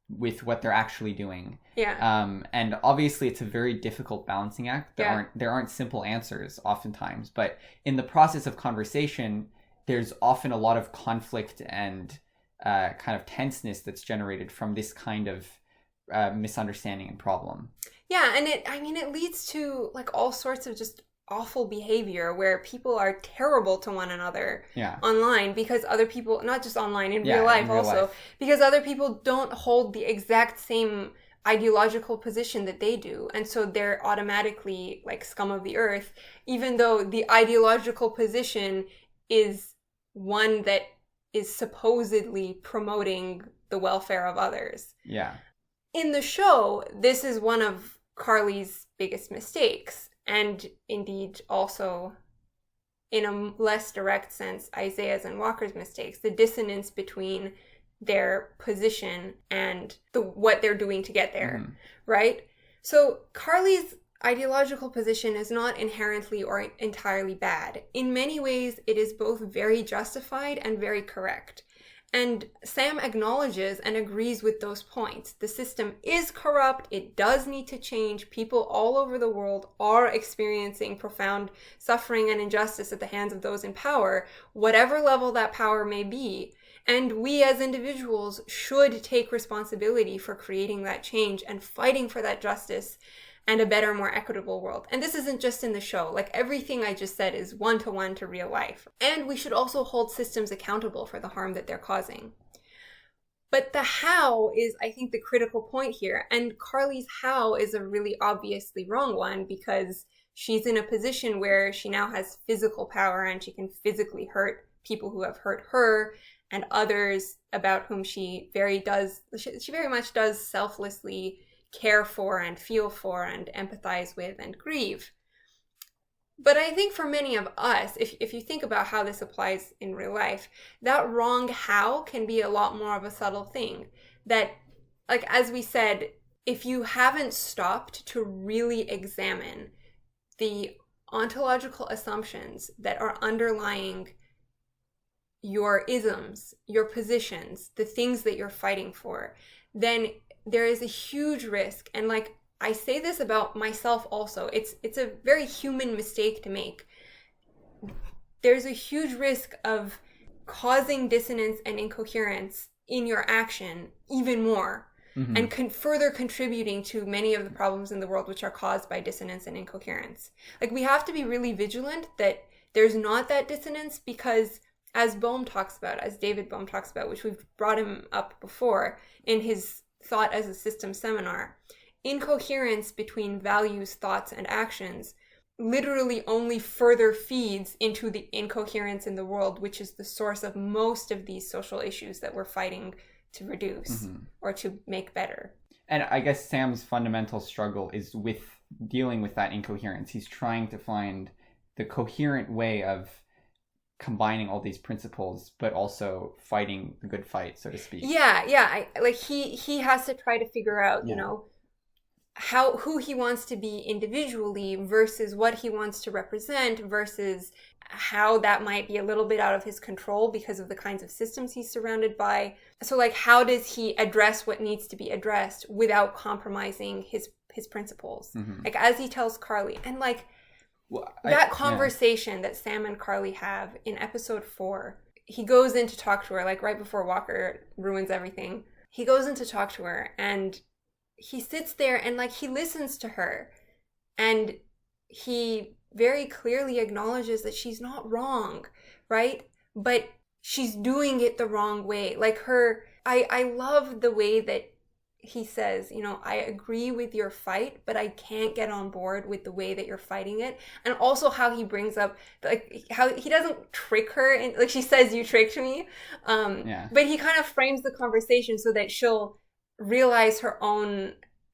with what they're actually doing. And obviously it's a very difficult balancing act. There aren't simple answers oftentimes, but in the process of conversation, there's often a lot of conflict and kind of tenseness that's generated from this kind of misunderstanding and problem. And it leads to all sorts of just awful behavior where people are terrible to one another online because other people, not just online, in real life also, because other people don't hold the exact same ideological position that they do. And so they're automatically scum of the earth, even though the ideological position is one that is supposedly promoting the welfare of others. In the show, this is one of Carly's biggest mistakes, and indeed also, in a less direct sense, Isaiah's and Walker's mistakes, the dissonance between their position and what they're doing to get there, right? So Carly's ideological position is not inherently or entirely bad. In many ways, it is both very justified and very correct. And Sam acknowledges and agrees with those points. The system is corrupt. It does need to change. People all over the world are experiencing profound suffering and injustice at the hands of those in power, whatever level that power may be. And we as individuals should take responsibility for creating that change and fighting for that justice and a better, more equitable world. And this isn't just in the show. Like, everything I just said is one-to-one to real life. And we should also hold systems accountable for the harm that they're causing. But the how is, I think, the critical point here. And Carly's how is a really obviously wrong one, because she's in a position where she now has physical power and she can physically hurt people who have hurt her and others about whom she very much does selflessly care for and feel for and empathize with and grieve. But I think for many of us, if you think about how this applies in real life, that wrong how can be a lot more of a subtle thing. That, like, as we said, if you haven't stopped to really examine the ontological assumptions that are underlying your isms, your positions, the things that you're fighting for, then there is a huge risk. And like, I say this about myself also. It's a very human mistake to make. There's a huge risk of causing dissonance and incoherence in your action even more, and further contributing to many of the problems in the world which are caused by dissonance and incoherence. Like, we have to be really vigilant that there's not that dissonance, because as David Bohm talks about, which we've brought him up before in his Thought as a System seminar, incoherence between values, thoughts, and actions literally only further feeds into the incoherence in the world, which is the source of most of these social issues that we're fighting to reduce or to make better. And I guess Sam's fundamental struggle is with dealing with that incoherence. He's trying to find the coherent way of combining all these principles, but also fighting the good fight, so to speak. Yeah. He has to try to figure out, you know, who he wants to be individually versus what he wants to represent, versus how that might be a little bit out of his control because of the kinds of systems he's surrounded by. So, like, how does he address what needs to be addressed without compromising his principles? Like, as he tells Carly, and like, that conversation that Sam and Carly have in episode 4, he goes in to talk to her, like right before Walker ruins everything. He goes in to talk to her, and he sits there and like, he listens to her, and he very clearly acknowledges that she's not wrong, right? But she's doing it the wrong way. Like, I love the way that he says, you know, I agree with your fight, but I can't get on board with the way that you're fighting it. And also how he brings up, like, how he doesn't trick her, and like, she says, you tricked me. But he kind of frames the conversation so that she'll realize her own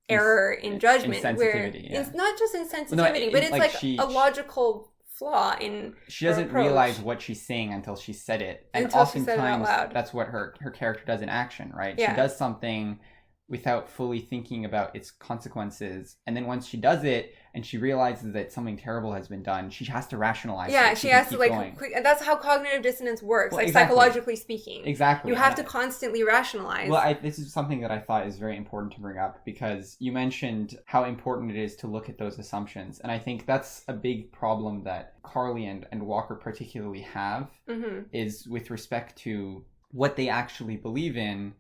error in judgment, where it's not just insensitivity, but it's like a logical flaw in she doesn't realize what she's saying until she said it, and oftentimes that's what her character does in action, right? She does something without fully thinking about its consequences, and then once she does it and she realizes that something terrible has been done, she has to rationalize it. She has to and that's how cognitive dissonance works, psychologically speaking. You have to constantly rationalize. This is something that I thought is very important to bring up, because you mentioned how important it is to look at those assumptions, and I think that's a big problem that Carly and Walker particularly have, is with respect to what they actually believe in.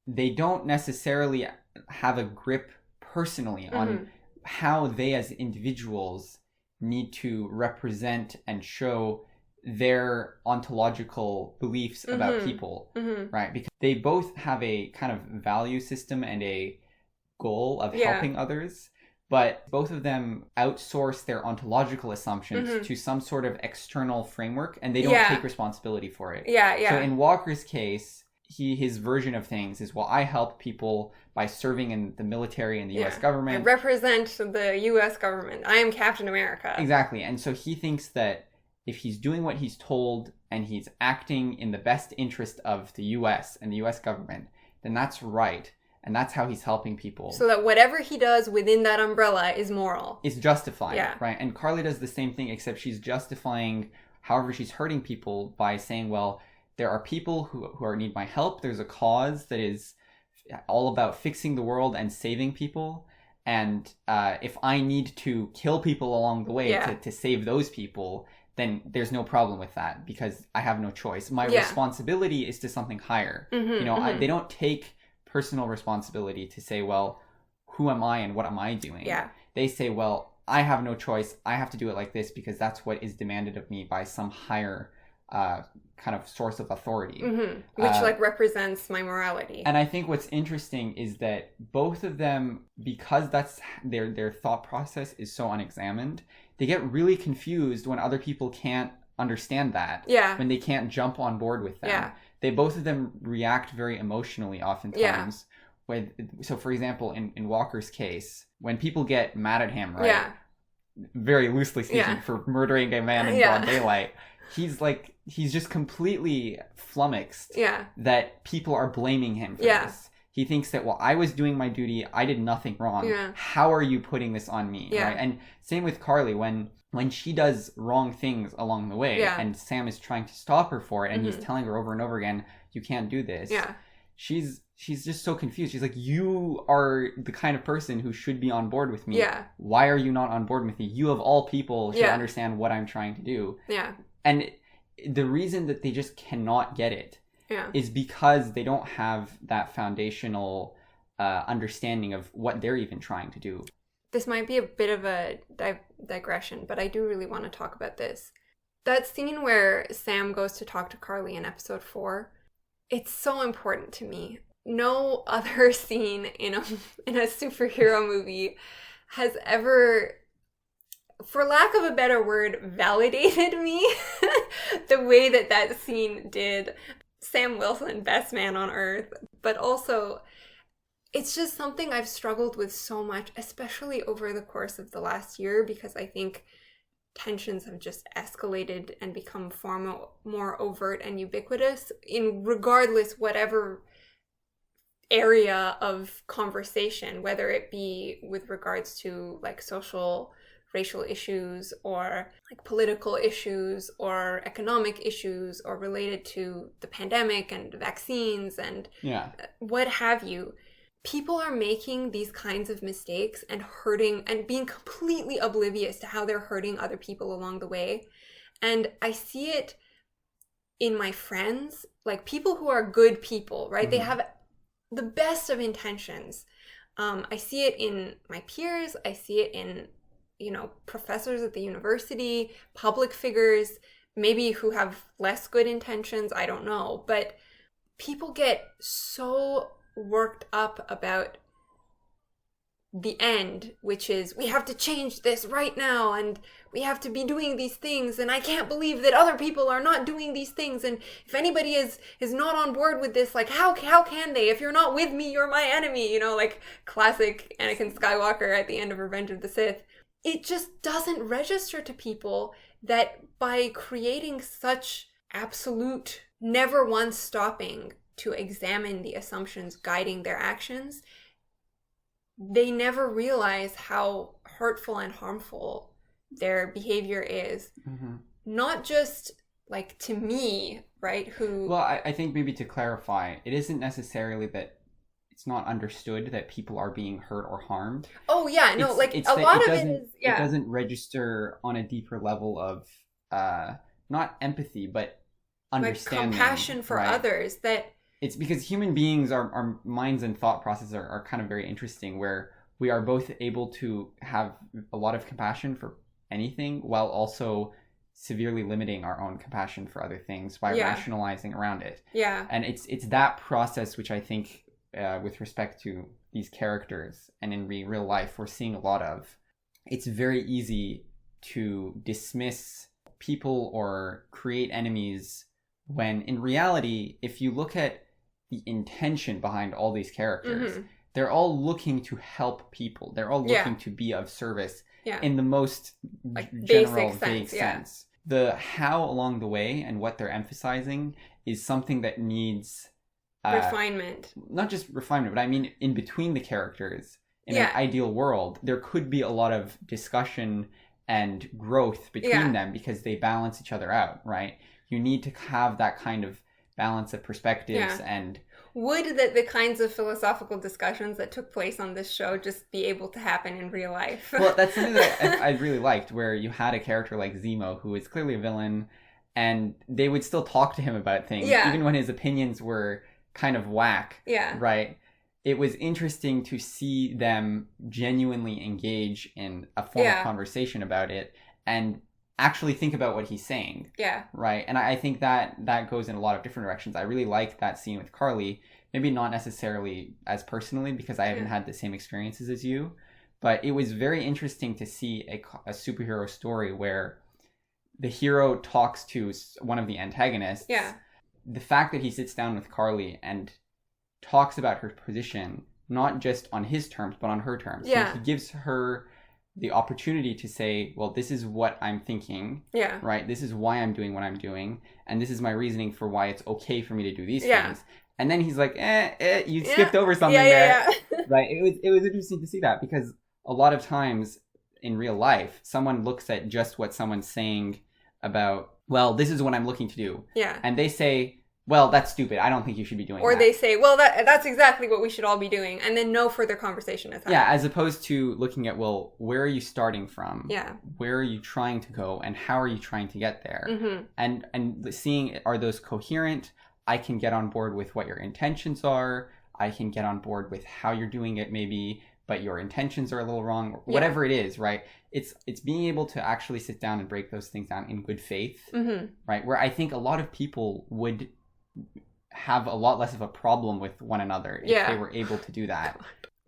They don't necessarily have a grip personally on how they as individuals need to represent and show their ontological beliefs about people, right? Because they both have a kind of value system and a goal of helping others, but both of them outsource their ontological assumptions to some sort of external framework, and they don't take responsibility for it. So in Walker's case, his version of things is, well, I help people by serving in the military and the U.S. government. I represent the U.S. government. I am Captain America. Exactly. And so he thinks that if he's doing what he's told and he's acting in the best interest of the U.S. and the U.S. government, then that's right. And that's how he's helping people. So that whatever he does within that umbrella is moral. It's justified, right? And Carly does the same thing, except she's justifying however she's hurting people by saying, well, there are people who need my help. There's a cause that is all about fixing the world and saving people. And if I need to kill people along the way to save those people, then there's no problem with that, because I have no choice. My responsibility is to something higher. They don't take personal responsibility to say, well, who am I and what am I doing? they say, well, I have no choice. I have to do it like this because that's what is demanded of me by some higher kind of source of authority. Mm-hmm. Which like represents my morality. And I think what's interesting is that both of them, because that's their thought process is so unexamined, they get really confused when other people can't understand that. Yeah. When they can't jump on board with them. Yeah. They both of them react very emotionally oftentimes. Yeah. So for example, in Walker's case, when people get mad at him, right? Yeah. Very loosely speaking, Yeah. for murdering a man in broad daylight, he's just completely flummoxed that people are blaming him for this. He thinks that, well, I was doing my duty, I did nothing wrong. Yeah. How are you putting this on me? Yeah. Right? And same with Carly, when she does wrong things along the way, Yeah. and Sam is trying to stop her for it, and he's telling her over and over again, you can't do this. Yeah. She's just so confused. She's like, you are the kind of person who should be on board with me. Yeah. Why are you not on board with me? You of all people should understand what I'm trying to do. Yeah. And the reason that they just cannot get it is because they don't have that foundational understanding of what they're even trying to do. This might be a bit of a digression, but I do really want to talk about this. That scene where Sam goes to talk to Carly in episode 4, it's so important to me. No other scene in a superhero movie has ever, for lack of a better word, validated me the way that scene did. Sam Wilson, best man on earth. But also, it's just something I've struggled with so much, especially over the course of the last year, because I think tensions have just escalated and become far more overt and ubiquitous in regardless whatever area of conversation, whether it be with regards to like social, racial issues or like political issues or economic issues or related to the pandemic and vaccines and what have you. People are making these kinds of mistakes and hurting and being completely oblivious to how they're hurting other people along the way. And I see it in my friends, like people who are good people, right? Mm-hmm. They have the best of intentions. I see it in my peers. I see it in, professors at the university, public figures, maybe who have less good intentions. I don't know. But people get so worked up about the end, which is we have to change this right now and we have to be doing these things and I can't believe that other people are not doing these things, and if anybody is not on board with this, like how can they? If you're not with me, you're my enemy, like classic Anakin Skywalker at the end of Revenge of the Sith. It just doesn't register to people that by creating such absolute, never once stopping to examine the assumptions guiding their actions, they never realize how hurtful and harmful their behavior is. Mm-hmm. Not just like to me, right? Well, I think maybe to clarify, it isn't necessarily that it's not understood that people are being hurt or harmed. Oh yeah, no, it's a lot of it is, it doesn't register on a deeper level of not empathy, but understanding, like compassion for others. That it's because human beings, our minds and thought processes are kind of very interesting, where we are both able to have a lot of compassion for anything while also severely limiting our own compassion for other things by rationalizing around it. Yeah. And it's that process which I think with respect to these characters and in real life we're seeing a lot of. It's very easy to dismiss people or create enemies when in reality, if you look at the intention behind all these characters, mm-hmm. they're all looking to help people. They're all looking to be of service in the most general, vague sense. The how along the way and what they're emphasizing is something that needs refinement. Not just refinement, but I mean in between the characters. In an ideal world, there could be a lot of discussion and growth between them because they balance each other out, right? You need to have that kind of balance of perspectives and would that the kinds of philosophical discussions that took place on this show just be able to happen in real life? Well, that's something that I really liked, where you had a character like Zemo, who is clearly a villain, and they would still talk to him about things, even when his opinions were kind of whack, right? it was interesting to see them genuinely engage in a form of conversation about it and actually think about what he's saying. Yeah. Right. And I think that goes in a lot of different directions. I really like that scene with Carly. Maybe not necessarily as personally because I haven't had the same experiences as you. But it was very interesting to see a superhero story where the hero talks to one of the antagonists. Yeah. The fact that he sits down with Carly and talks about her position, not just on his terms, but on her terms. Yeah. He gives her the opportunity to say, well, this is what I'm thinking. Yeah. Right? This is why I'm doing what I'm doing. And this is my reasoning for why it's okay for me to do these things. And then he's like, you skipped over something there. Right? It was interesting to see that because a lot of times in real life, someone looks at just what someone's saying about, well, this is what I'm looking to do. Yeah. And they say, well, that's stupid. I don't think you should be doing that. Or they say, well, that's exactly what we should all be doing. And then no further conversation is had. Yeah, as opposed to looking at, well, where are you starting from? Yeah. Where are you trying to go? And how are you trying to get there? Mm-hmm. And seeing, are those coherent? I can get on board with what your intentions are. I can get on board with how you're doing it maybe, but your intentions are a little wrong. Whatever it is, right? It's being able to actually sit down and break those things down in good faith, right? Where I think a lot of people would have a lot less of a problem with one another if they were able to do that.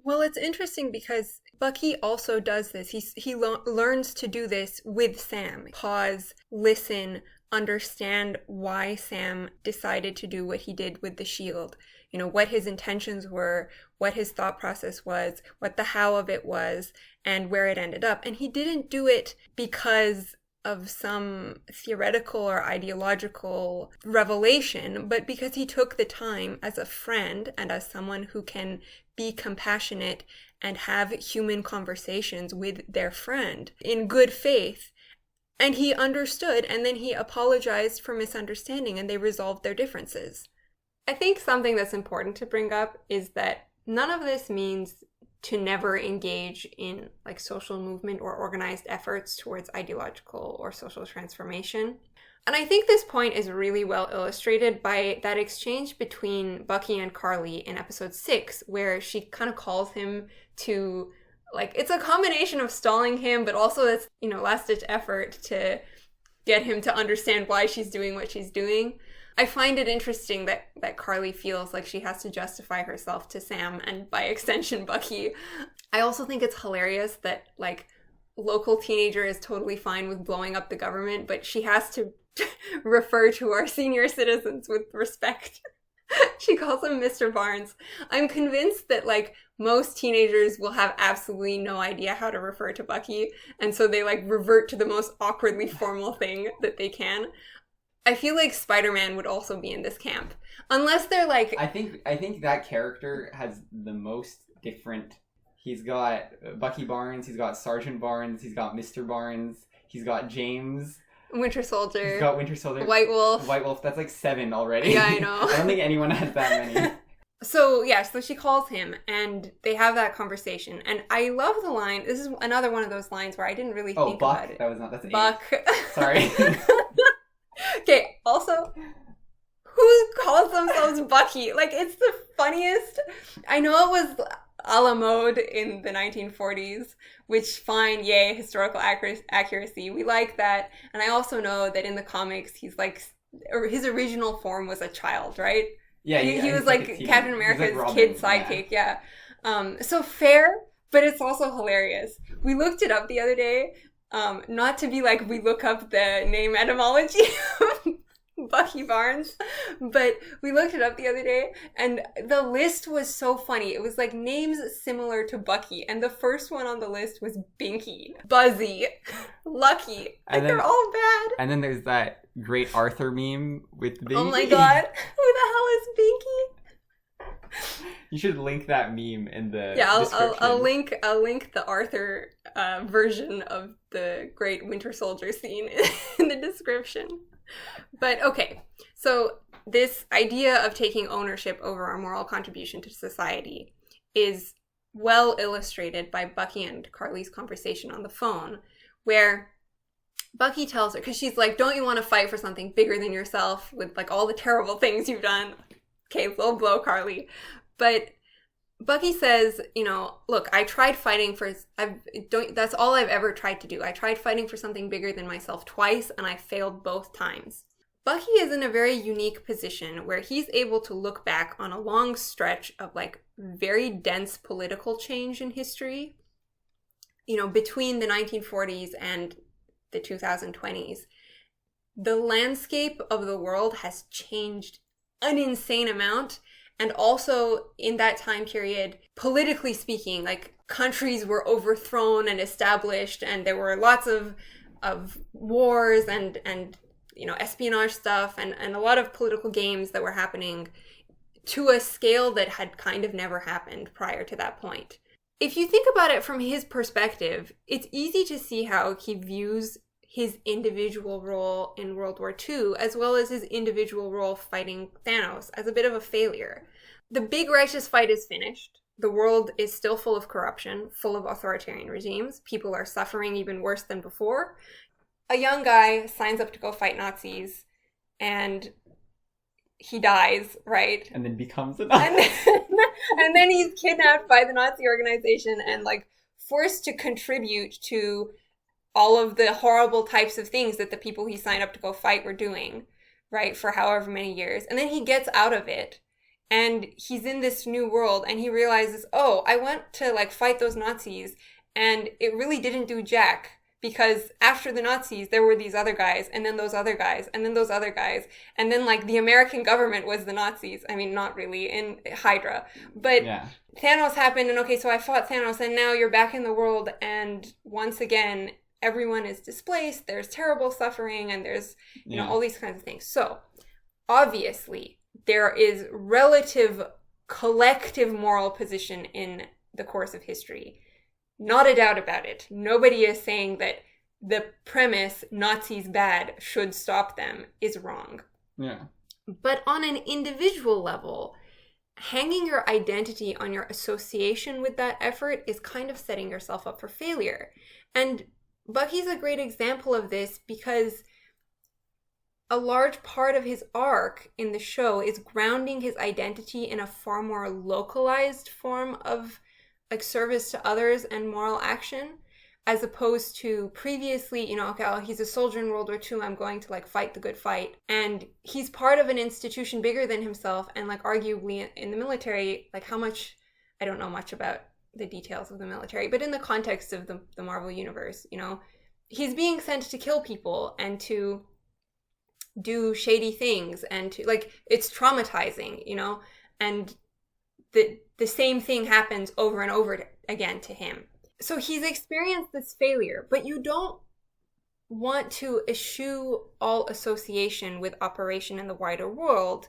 Well, it's interesting because Bucky also does this. He learns to do this with Sam. Pause, listen, understand why Sam decided to do what he did with the shield. You know, what his intentions were, what his thought process was, what the how of it was, and where it ended up. And he didn't do it because of some theoretical or ideological revelation, but because he took the time as a friend and as someone who can be compassionate and have human conversations with their friend in good faith. And he understood, and then he apologized for misunderstanding, and they resolved their differences. I think something that's important to bring up is that none of this means to never engage in like social movement or organized efforts towards ideological or social transformation. And I think this point is really well illustrated by that exchange between Bucky and Carly in episode 6, where she kind of calls him to, like, it's a combination of stalling him, but also it's, you know, last-ditch effort to get him to understand why she's doing what she's doing. I find it interesting that Carly feels like she has to justify herself to Sam and by extension Bucky. I also think it's hilarious that like local teenager is totally fine with blowing up the government, but she has to refer to our senior citizens with respect. She calls him Mr. Barnes. I'm convinced that like most teenagers will have absolutely no idea how to refer to Bucky, and so they like revert to the most awkwardly formal thing that they can. I feel like Spider-Man would also be in this camp. Unless they're like... I think that character has the most different... He's got Bucky Barnes, he's got Sergeant Barnes, he's got Mr. Barnes, he's got James... Winter Soldier. He's got Winter Soldier. White Wolf. White Wolf, that's like 7 already. Yeah, I know. I don't think anyone has that many. So she calls him and they have that conversation. And I love the line. This is another one of those lines where I didn't really think Buck. about it. That was not... That's Buck. 8. Sorry. Okay, also, who calls themselves Bucky? Like, it's the funniest. I know it was a la mode in the 1940s, which, fine, yay, historical accuracy. We like that. And I also know that in the comics, he's like, his original form was a child, right? Yeah, he was like Captain America's like kid sidekick, yeah. So fair, but it's also hilarious. We looked it up the other day. Not to be like we look up the name etymology of Bucky Barnes, but we looked it up the other day and the list was so funny. It was like names similar to Bucky, and the first one on the list was Binky, Buzzy, Lucky. Like they're all bad. And then there's that great Arthur meme with Binky. Oh my god, who the hell is Binky? You should link that meme in the description. I'll link the Arthur version of the Great Winter Soldier scene in the description. But okay, so this idea of taking ownership over our moral contribution to society is well illustrated by Bucky and Carly's conversation on the phone, where Bucky tells her, because she's like, don't you want to fight for something bigger than yourself with like all the terrible things you've done? Okay, low blow, Carly. But Bucky says, look, I tried fighting for, that's all I've ever tried to do. I tried fighting for something bigger than myself twice, and I failed both times. Bucky is in a very unique position where he's able to look back on a long stretch of like very dense political change in history, between the 1940s and the 2020s. The landscape of the world has changed an insane amount. And also in that time period, politically speaking, like countries were overthrown and established, and there were lots of wars and espionage stuff and a lot of political games that were happening to a scale that had kind of never happened prior to that point. If you think about it from his perspective, it's easy to see how he views his individual role in World War II, as well as his individual role fighting Thanos, as a bit of a failure. The big righteous fight is finished. The world is still full of corruption, full of authoritarian regimes. People are suffering even worse than before. A young guy signs up to go fight Nazis, and he dies, right? And then becomes a Nazi. And then he's kidnapped by the Nazi organization and like forced to contribute to all of the horrible types of things that the people he signed up to go fight were doing, right, for however many years. And then he gets out of it, and he's in this new world, and he realizes, oh, I went to like fight those Nazis, and it really didn't do jack, because after the Nazis, there were these other guys, and then those other guys, and then those other guys, and then like the American government was the Nazis. I mean, not really, in Hydra, but yeah. Thanos happened, and okay, so I fought Thanos, and now you're back in the world, and once again, everyone is displaced, there's terrible suffering, and there's, all these kinds of things. So, obviously, there is relative collective moral position in the course of history. Not a doubt about it. Nobody is saying that the premise, Nazis bad, should stop them, is wrong. Yeah. But on an individual level, hanging your identity on your association with that effort is kind of setting yourself up for failure. And Bucky's a great example of this because a large part of his arc in the show is grounding his identity in a far more localized form of like service to others and moral action, as opposed to previously, okay, he's a soldier in World War II, I'm going to like fight the good fight. And he's part of an institution bigger than himself, and like arguably in the military, like how much, I don't know much about the details of the military, but in the context of the Marvel universe, he's being sent to kill people and to do shady things, and to like, it's traumatizing, and the same thing happens over and over again to him. So he's experienced this failure, but you don't want to eschew all association with operation in the wider world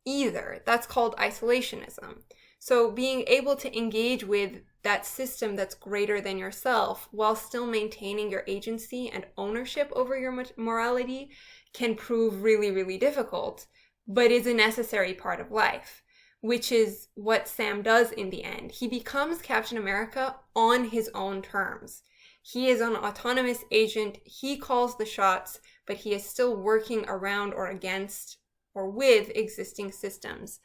either. That's called isolationism. So being able to engage with that system that's greater than yourself while still maintaining your agency and ownership over your morality can prove really, really difficult, but is a necessary part of life, which is what Sam does in the end. He becomes Captain America on his own terms. He is an autonomous agent. He calls the shots, but he is still working around or against or with existing systems.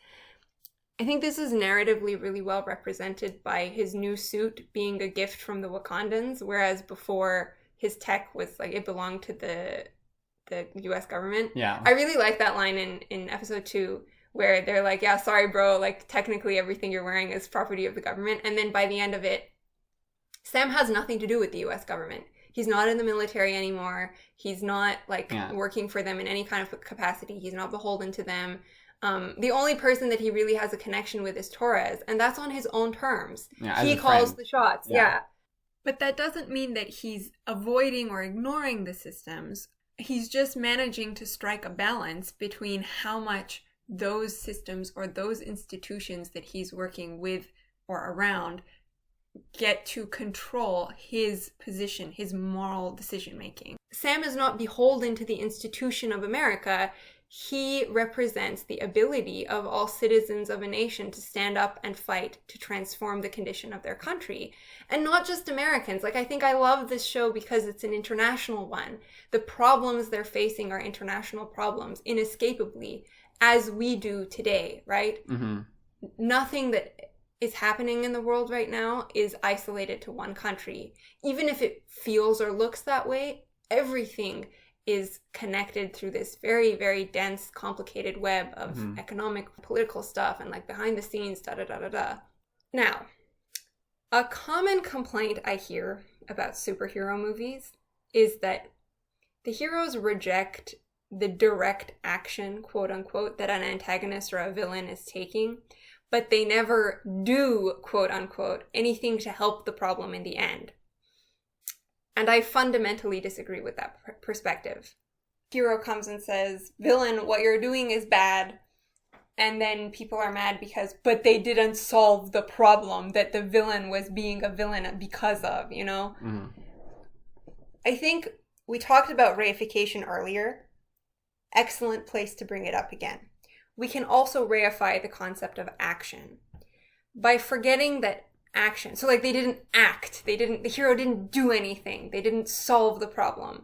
I think this is narratively really well represented by his new suit being a gift from the Wakandans, whereas before his tech was like it belonged to the US government. Yeah. I really like that line in episode 2 where they're like, yeah, sorry, bro, like technically everything you're wearing is property of the government. And then by the end of it, Sam has nothing to do with the US government. He's not in the military anymore. He's not like working for them in any kind of capacity. He's not beholden to them. The only person that he really has a connection with is Torres, and that's on his own terms. Yeah, he calls the shots, yeah. But that doesn't mean that he's avoiding or ignoring the systems. He's just managing to strike a balance between how much those systems or those institutions that he's working with or around get to control his position, his moral decision making. Sam is not beholden to the institution of America. He represents the ability of all citizens of a nation to stand up and fight to transform the condition of their country. And not just Americans. Like, I think I love this show because it's an international one. The problems they're facing are international problems, inescapably, as we do today, right? Mm-hmm. Nothing that is happening in the world right now is isolated to one country. Even if it feels or looks that way, everything is connected through this very, very dense, complicated web of economic, political stuff and like behind the scenes, da-da-da-da-da. Now, a common complaint I hear about superhero movies is that the heroes reject the direct action, quote unquote, that an antagonist or a villain is taking, but they never do, quote unquote, anything to help the problem in the end. And I fundamentally disagree with that perspective. Hero comes and says, villain, what you're doing is bad. And then people are mad because, but they didn't solve the problem that the villain was being a villain because of, you know? Mm-hmm. I think we talked about reification earlier. Excellent place to bring it up again. We can also reify the concept of action by forgetting that action. So like they didn't act. The hero didn't do anything. They didn't solve the problem.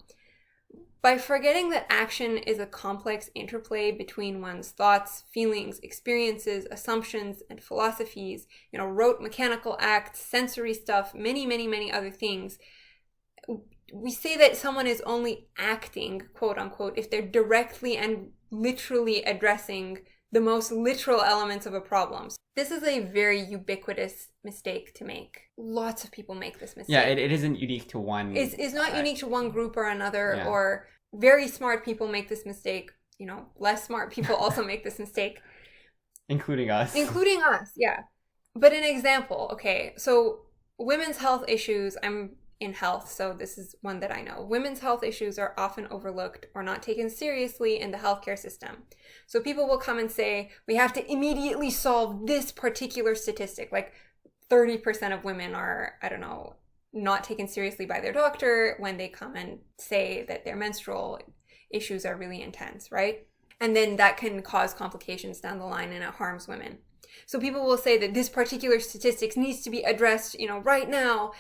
By forgetting that action is a complex interplay between one's thoughts, feelings, experiences, assumptions, and philosophies, you know, rote mechanical acts, sensory stuff, many, many, many other things. We say that someone is only acting, quote unquote, if they're directly and literally addressing the most literal elements of a problem. This is a very ubiquitous mistake to make. Lots of people make this mistake. Yeah, it isn't unique to one. It's not unique to one group or another, or very smart people make this mistake. You know, less smart people also make this mistake. Including us. Including us, yeah. But an example, okay, so women's health issues, I'm in health, so this is one that I know. Women's health issues are often overlooked or not taken seriously in the healthcare system. So people will come and say, we have to immediately solve this particular statistic. Like 30% of women are, I don't know, not taken seriously by their doctor when they come and say that their menstrual issues are really intense, right? And then that can cause complications down the line and it harms women. So people will say that this particular statistics needs to be addressed, you know, right now,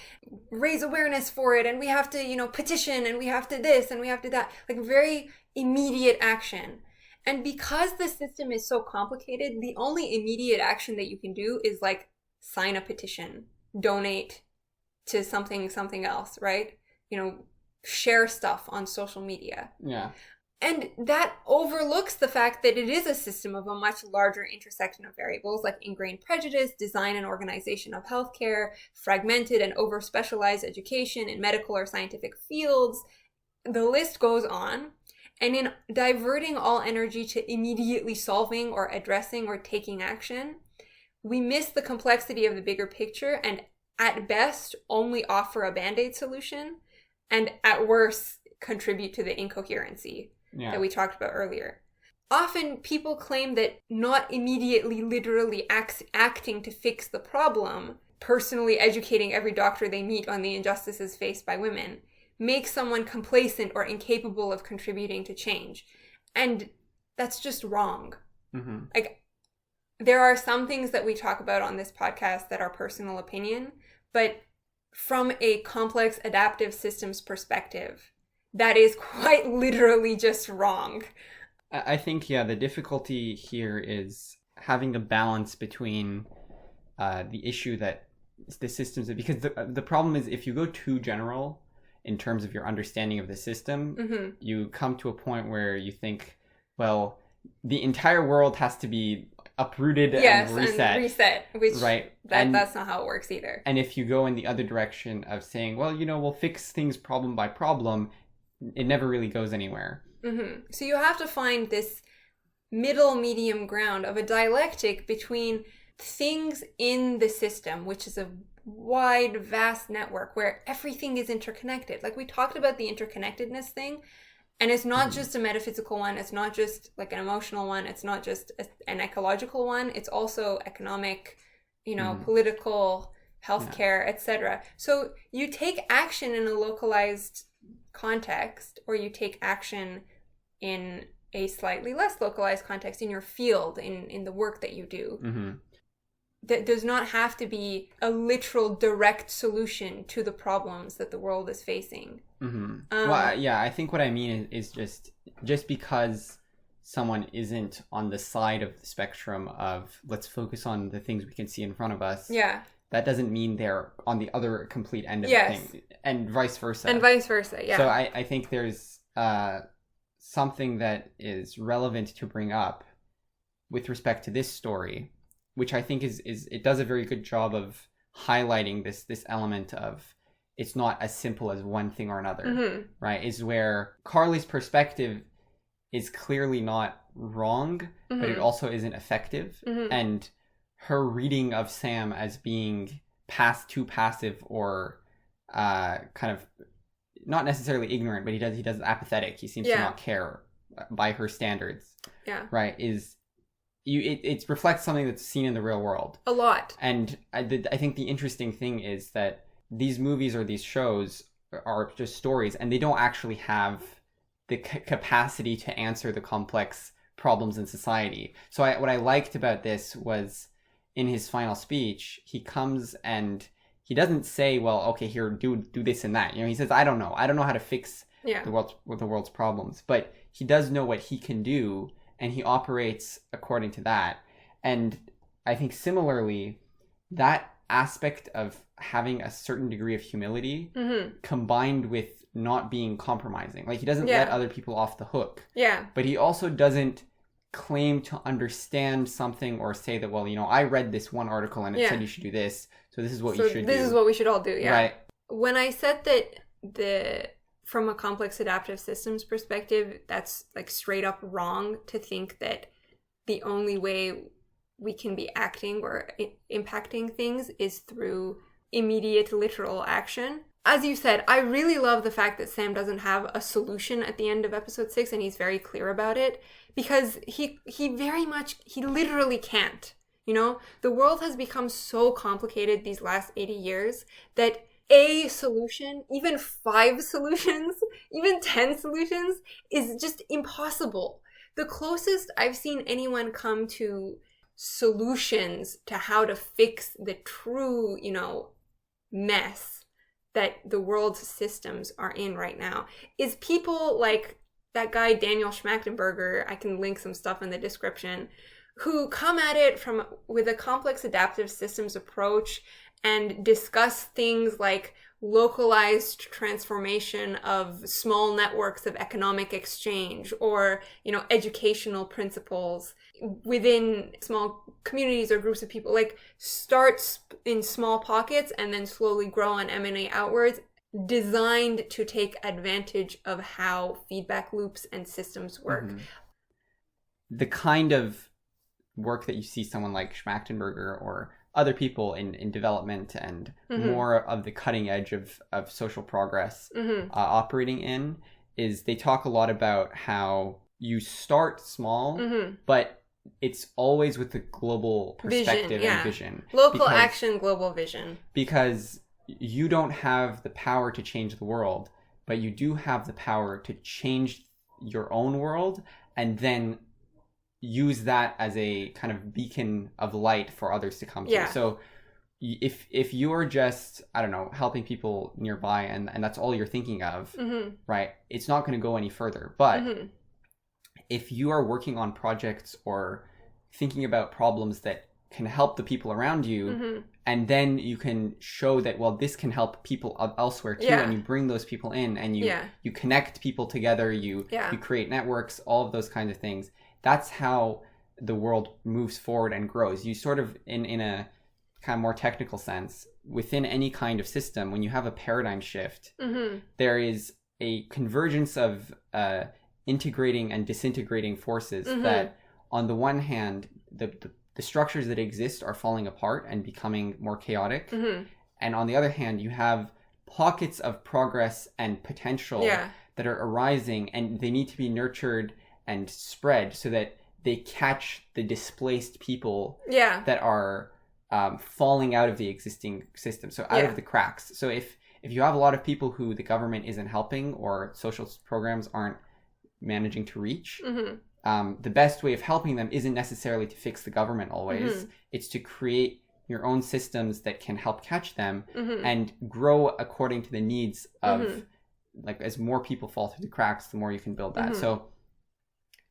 raise awareness for it, and we have to, you know, petition, and we have to this, and we have to that, like very immediate action. And because the system is so complicated, the only immediate action that you can do is like sign a petition, donate to something else, right? You know, share stuff on social media. Yeah. And that overlooks the fact that it is a system of a much larger intersection of variables like ingrained prejudice, design and organization of healthcare, fragmented and over-specialized education in medical or scientific fields. The list goes on. And in diverting all energy to immediately solving or addressing or taking action, we miss the complexity of the bigger picture and at best only offer a band-aid solution and at worst contribute to the incoherency that we talked about earlier. Often people claim that not immediately literally acting to fix the problem, personally educating every doctor they meet on the injustices faced by women, makes someone complacent or incapable of contributing to change. And that's just wrong. Mm-hmm. Like, there are some things that we talk about on this podcast that are personal opinion, but from a complex adaptive systems perspective, that is quite literally just wrong. I think, the difficulty here is having a balance between the issue that the systems, because the problem is if you go too general in terms of your understanding of the system, you come to a point where you think, well, the entire world has to be uprooted and reset. Which right? That's not how it works either. And if you go in the other direction of saying, well, we'll fix things problem by problem, it never really goes anywhere. Mm-hmm. So you have to find this medium ground of a dialectic between things in the system, which is a wide, vast network where everything is interconnected. Like we talked about the interconnectedness thing, and it's not just a metaphysical one, it's not just like an emotional one, it's not just an ecological one, it's also economic, political, healthcare, etc. So you take action in a localized context, or you take action in a slightly less localized context in your field, in the work that you do. Mm-hmm. There does not have to be a literal direct solution to the problems that the world is facing. Mm-hmm. I think what I mean is just because someone isn't on the side of the spectrum of let's focus on the things we can see in front of us, that doesn't mean they're on the other complete end of the thing, and vice versa. So I think there's something that is relevant to bring up with respect to this story, which I think is it does a very good job of highlighting this element of it's not as simple as one thing or another, right? Is where Carly's perspective is clearly not wrong, but it also isn't effective. And her reading of Sam as being too passive or kind of not necessarily ignorant, but he does apathetic. He seems to not care by her standards. Right? It reflects something that's seen in the real world a lot. And I think the interesting thing is that these movies or these shows are just stories, and they don't actually have the capacity to answer the complex problems in society. So what I liked about this was in his final speech, he comes and he doesn't say, well, okay, here, do this and that. He says, I don't know how to fix the world's problems, but he does know what he can do, and he operates according to that. And I think similarly, that aspect of having a certain degree of humility combined with not being compromising. Like, he doesn't let other people off the hook. But he also doesn't claim to understand something or say that, well, I read this one article and it said you should do this, so this is what you should do. This is what we should all do, Right. When I said that from a complex adaptive systems perspective, that's like straight up wrong to think that the only way we can be acting or impacting things is through immediate literal action. As you said, I really love the fact that Sam doesn't have a solution at the end of episode 6, and he's very clear about it, because he literally can't. The world has become so complicated these last 80 years that a solution, even 5 solutions, even 10 solutions is just impossible. The closest I've seen anyone come to solutions to how to fix the true, mess that the world's systems are in right now is people like that guy Daniel Schmachtenberger. I can link some stuff in the description, who come at it with a complex adaptive systems approach and discuss things like localized transformation of small networks of economic exchange, or educational principles within small communities or groups of people, like starts in small pockets and then slowly grow and emanate outwards, designed to take advantage of how feedback loops and systems work. The kind of work that you see someone like Schmachtenberger or other people in development and more of the cutting edge of social progress operating in, is they talk a lot about how you start small, but it's always with the global perspective and vision. Local action, global vision. Because you don't have the power to change the world, but you do have the power to change your own world and then use that as a kind of beacon of light for others to come to. So if you're just, I don't know, helping people nearby and that's all you're thinking of, right, it's not going to go any further. But if you are working on projects or thinking about problems that can help the people around you, and then you can show that, well, this can help people elsewhere too, and you bring those people in and you connect people together, you create networks, all of those kinds of things. That's how the world moves forward and grows. You sort of, in a kind of more technical sense, within any kind of system, when you have a paradigm shift, there is a convergence of integrating and disintegrating forces that, on the one hand, the structures that exist are falling apart and becoming more chaotic. And on the other hand, you have pockets of progress and potential that are arising, and they need to be nurtured and spread so that they catch the displaced people that are falling out of the existing system, so out of the cracks. So if you have a lot of people who the government isn't helping or social programs aren't managing to reach, the best way of helping them isn't necessarily to fix the government always. It's to create your own systems that can help catch them and grow according to the needs of, like, as more people fall through the cracks, the more you can build that. So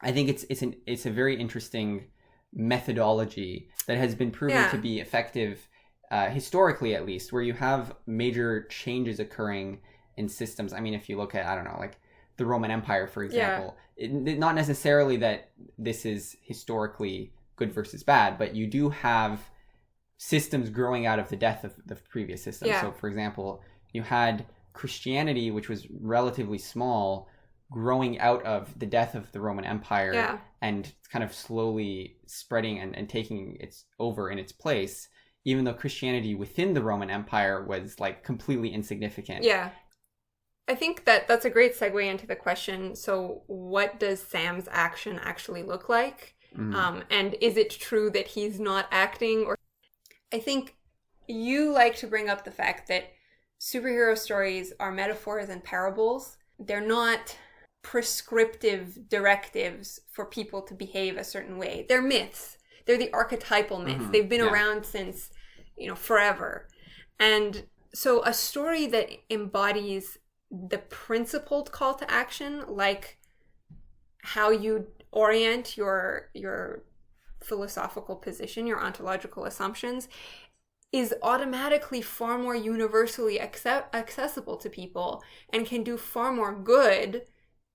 I think it's a very interesting methodology that has been proven to be effective, historically at least, where you have major changes occurring in systems. I mean, if you look at, I don't know, like the Roman Empire, for example, not necessarily that this is historically good versus bad, but you do have systems growing out of the death of the previous system. So, for example, you had Christianity, which was relatively small, growing out of the death of the Roman Empire and kind of slowly spreading and taking its over in its place, even though Christianity within the Roman Empire was like completely insignificant. Yeah. I think that's a great segue into the question. So what does Sam's action actually look like? And is it true that he's not acting? Or I think you like to bring up the fact that superhero stories are metaphors and parables. They're not prescriptive directives for people to behave a certain way. They're myths. They're the archetypal myths. They've been around since, forever. And so a story that embodies the principled call to action, like how you orient your philosophical position, your ontological assumptions, is automatically far more universally accessible to people and can do far more good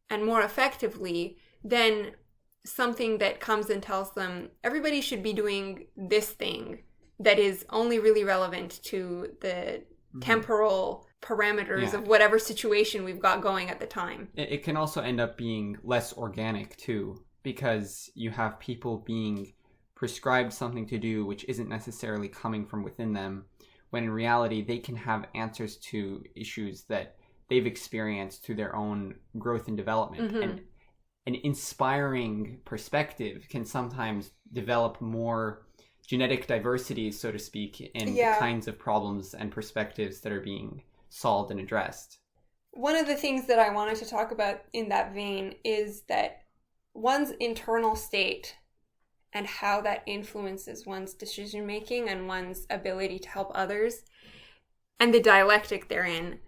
and more effectively than something that comes and tells them everybody should be doing this thing that is only really relevant to the temporal parameters of whatever situation we've got going at the time. It can also end up being less organic too, because you have people being prescribed something to do which isn't necessarily coming from within them, when in reality they can have answers to issues that they've experienced through their own growth and development. And an inspiring perspective can sometimes develop more genetic diversity, so to speak, in the kinds of problems and perspectives that are being solved and addressed. One of the things that I wanted to talk about in that vein is that one's internal state and how that influences one's decision making and one's ability to help others, and the dialectic therein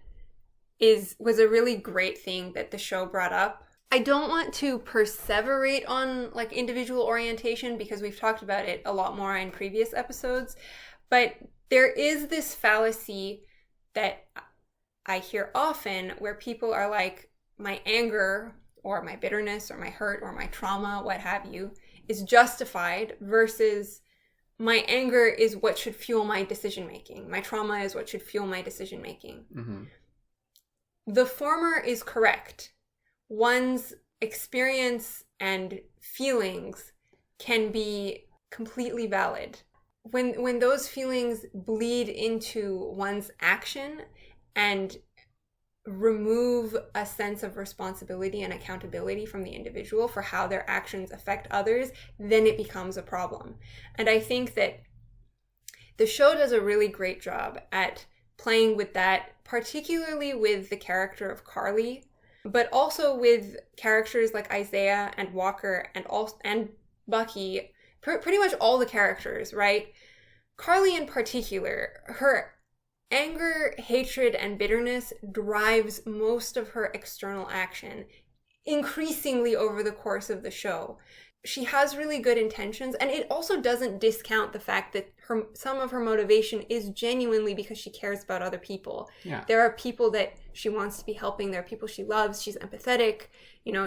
was a really great thing that the show brought up. I don't want to perseverate on like individual orientation because we've talked about it a lot more in previous episodes, but there is this fallacy that I hear often where people are like, my anger or my bitterness or my hurt or my trauma, what have you, is justified, versus my anger is what should fuel my decision making. My trauma is what should fuel my decision making. The former is correct. One's experience and feelings can be completely valid. When those feelings bleed into one's action and remove a sense of responsibility and accountability from the individual for how their actions affect others, then it becomes a problem. And I think that the show does a really great job at playing with that, particularly with the character of Carly, but also with characters like Isaiah and Walker and Bucky, pretty much all the characters, right? Carly in particular, her anger, hatred, and bitterness drives most of her external action, increasingly over the course of the show. She has really good intentions, and it also doesn't discount the fact that some of her motivation is genuinely because she cares about other people. There are people that she wants to be helping. There are people she loves. She's empathetic.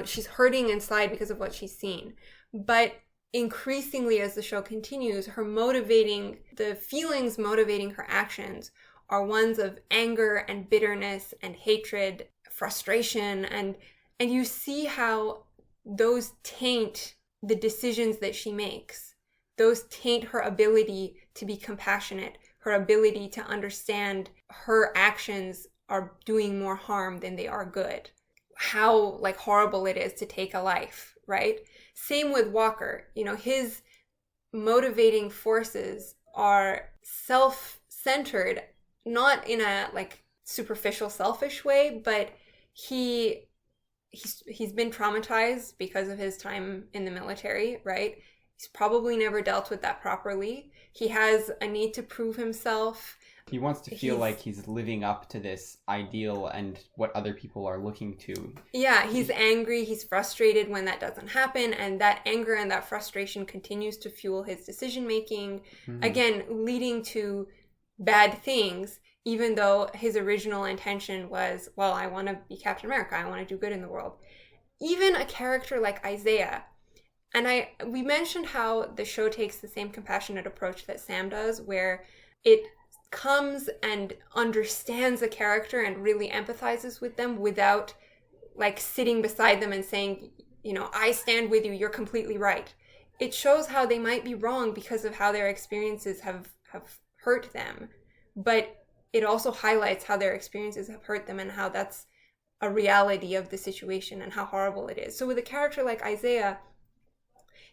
She's hurting inside because of what she's seen. But increasingly, as the show continues, the feelings motivating her actions are ones of anger and bitterness and hatred, frustration, and you see how those taint the decisions that she makes. Those taint her ability to be compassionate, her ability to understand her actions are doing more harm than they are good. How horrible it is to take a life, right? Same with Walker. His motivating forces are self-centered, not in a superficial selfish way, but he's been traumatized because of his time in the military, right? He's probably never dealt with that properly. He has a need to prove himself. He wants to feel like he's living up to this ideal and what other people are looking to. Yeah, he's angry, he's frustrated when that doesn't happen, and that anger and that frustration continues to fuel his decision-making, again, leading to bad things, even though his original intention was, well, I want to be Captain America, I want to do good in the world. Even a character like Isaiah, and we mentioned how the show takes the same compassionate approach that Sam does, where it comes and understands a character and really empathizes with them without like sitting beside them and saying, you know, I stand with you, you're completely right. It shows how they might be wrong because of how their experiences have hurt them, but it also highlights how their experiences have hurt them and how that's a reality of the situation and how horrible it is. So with a character like Isaiah,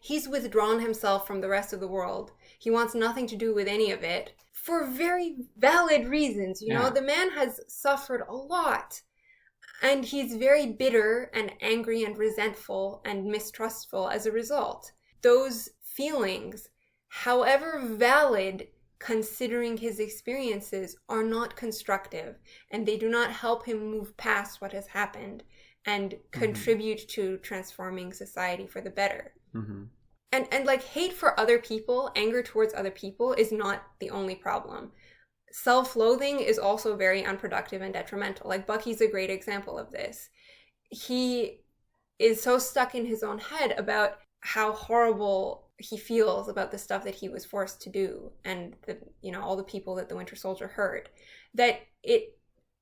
he's withdrawn himself from the rest of the world. He wants nothing to do with any of it for very valid reasons. You know, the man has suffered a lot, and he's very bitter and angry and resentful and mistrustful as a result. Those feelings, however valid considering his experiences, are not constructive, and they do not help him move past what has happened and contribute to transforming society for the better. And like hate for other people, anger towards other people is not the only problem. Self-loathing is also very unproductive and detrimental. Like Bucky's a great example of this. He is so stuck in his own head about how horrible he feels about the stuff that he was forced to do and the, you know, all the people that the Winter Soldier hurt, that it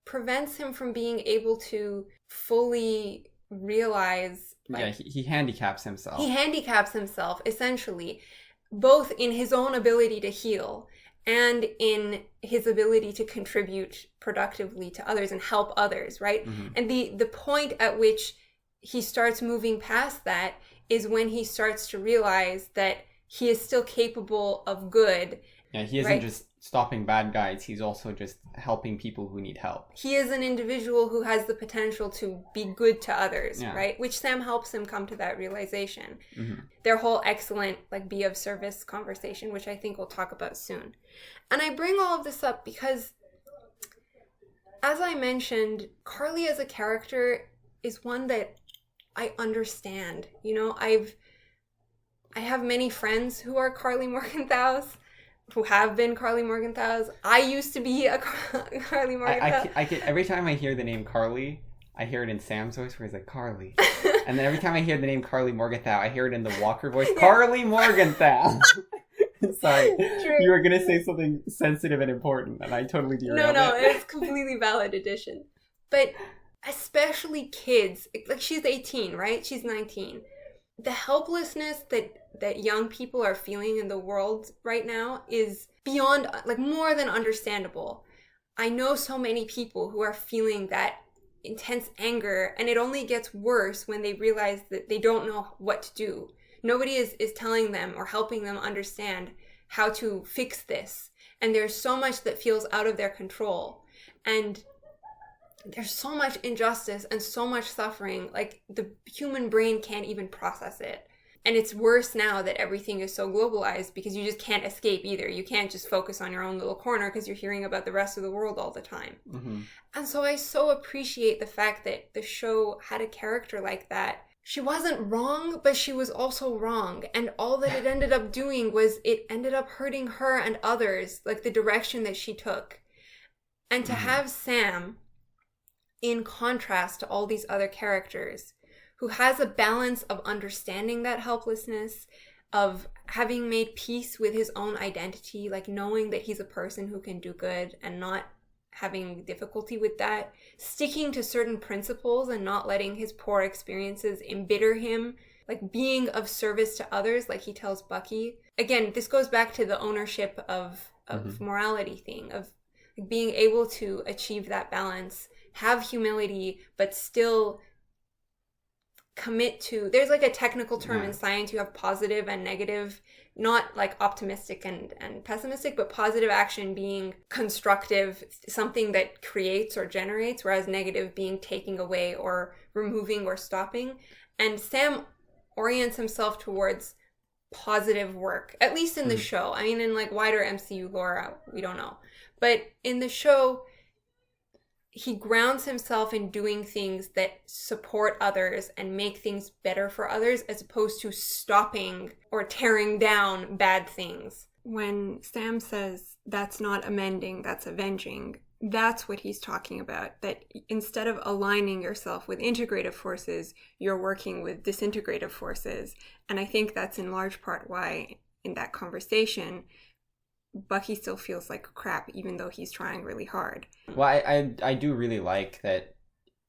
prevents him from being able to fully realize, like, he handicaps himself. He handicaps himself, essentially, both in his own ability to heal and in his ability to contribute productively to others and help others, right? And the point at which he starts moving past that is when he starts to realize that he is still capable of good. Yeah, he isn't just stopping bad guys, he's also just helping people who need help. He is an individual who has the potential to be good to others, right? Which Sam helps him come to that realization. Their whole excellent, like, be of service conversation, which I think we'll talk about soon. And I bring all of this up because, as I mentioned, Carly as a character is one that I understand. You know, I have many friends who are Carly Morgenthau's, who have been Carly Morgenthau's. I used to be a Carly Morgenthau. I every time I hear the name Carly, I hear it in Sam's voice where he's like, Carly. And then every time I hear the name Carly Morgenthau, I hear it in the Walker voice, Carly Morgenthau. Sorry, true. You were going to say something sensitive and important, and I totally derailed No, it's completely valid addition. But especially kids, like she's 18, right? She's 19. The helplessness that young people are feeling in the world right now is beyond, like, more than understandable. I know so many people who are feeling that intense anger, and it only gets worse when they realize that they don't know what to do. Nobody is telling them or helping them understand how to fix this. And there's so much that feels out of their control. And there's so much injustice and so much suffering, like the human brain can't even process it. And it's worse now that everything is so globalized because you just can't escape either. You can't just focus on your own little corner because you're hearing about the rest of the world all the time. And so I so appreciate the fact that the show had a character like that. She wasn't wrong, but she was also wrong. And all that it ended up doing was it ended up hurting her and others, like the direction that she took. And to have Sam, in contrast to all these other characters, who has a balance of understanding that helplessness, of having made peace with his own identity, like knowing that he's a person who can do good and not having difficulty with that, sticking to certain principles and not letting his poor experiences embitter him, like being of service to others, like he tells Bucky. Again, this goes back to the ownership of morality thing, of being able to achieve that balance, have humility, but still commit to, there's like a technical term in science, you have positive and negative, not like optimistic and pessimistic, but positive action being constructive, something that creates or generates, whereas negative being taking away or removing or stopping. And Sam orients himself towards positive work, at least in the show. I mean, in like wider MCU lore, we don't know. But in the show, he grounds himself in doing things that support others and make things better for others, as opposed to stopping or tearing down bad things. When Sam says, that's not amending, that's avenging, that's what he's talking about. That instead of aligning yourself with integrative forces, you're working with disintegrative forces. And I think that's in large part why, in that conversation, Bucky still feels like crap, even though he's trying really hard. Well, I do really like that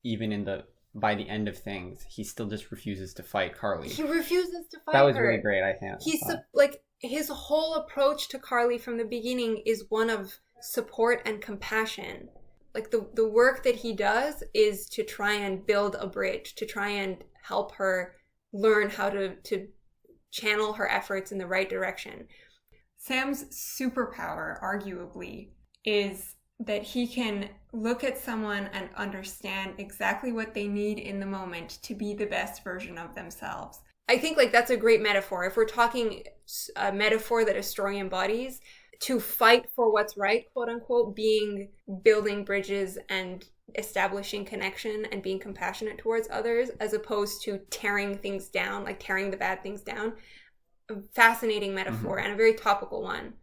even by the end of things, he still just refuses to fight Carly. He refuses to fight her. That was her. really great, I think. His whole approach to Carly from the beginning is one of support and compassion. Like, the work that he does is to try and build a bridge, to try and help her learn how to channel her efforts in the right direction. Sam's superpower, arguably, is that he can look at someone and understand exactly what they need in the moment to be the best version of themselves. I think that's a great metaphor. If we're talking a metaphor that a story embodies, to fight for what's right, quote unquote, being building bridges and establishing connection and being compassionate towards others, as opposed to tearing things down, like tearing the bad things down. A fascinating metaphor and a very topical one.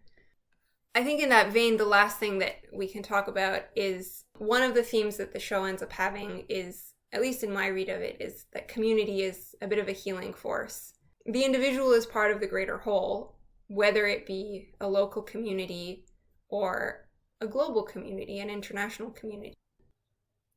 I think in that vein, the last thing that we can talk about is one of the themes that the show ends up having is, at least in my read of it, is that community is a bit of a healing force. The individual is part of the greater whole, whether it be a local community or a global community, an international community.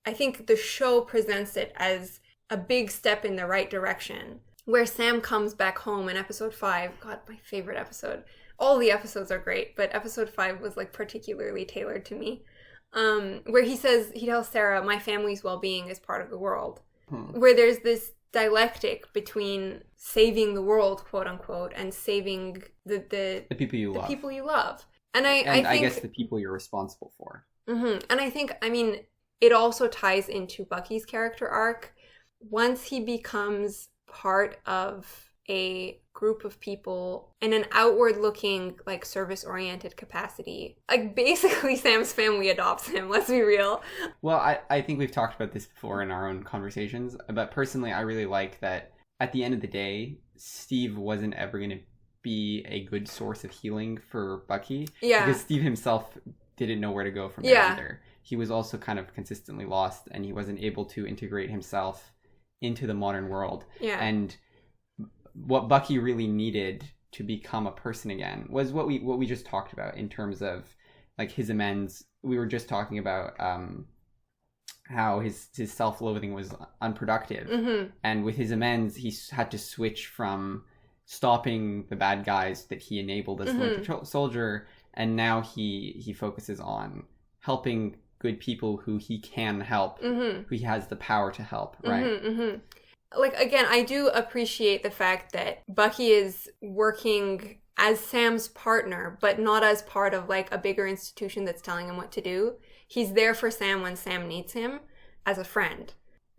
I think the show presents it as a big step in the right direction, where Sam comes back home in episode 5. God, my favorite episode. All the episodes are great, but episode 5 was particularly tailored to me. Where he tells Sarah, my family's well-being is part of the world. Where there's this dialectic between saving the world, quote unquote, and saving the people you love. People you love. And I think, I guess the people you're responsible for. Mm-hmm. And I think, it also ties into Bucky's character arc. Once he becomes part of a group of people in an outward-looking, service-oriented capacity, basically Sam's family adopts him, let's be real. Well, I think we've talked about this before in our own conversations, but personally I really like that at the end of the day, Steve wasn't ever going to be a good source of healing for Bucky. Yeah. Because Steve himself didn't know where to go from there either. He was also kind of consistently lost, and he wasn't able to integrate himself into the modern world. Yeah. And what Bucky really needed to become a person again was what we just talked about in terms of his amends. We were just talking about how his self-loathing was unproductive. Mm-hmm. And with his amends, he had to switch from stopping the bad guys that he enabled as a soldier, and now he focuses on helping good people who he can help, who he has the power to help, right? Again, I do appreciate the fact that Bucky is working as Sam's partner, but not as part of a bigger institution that's telling him what to do. He's there for Sam when Sam needs him as a friend.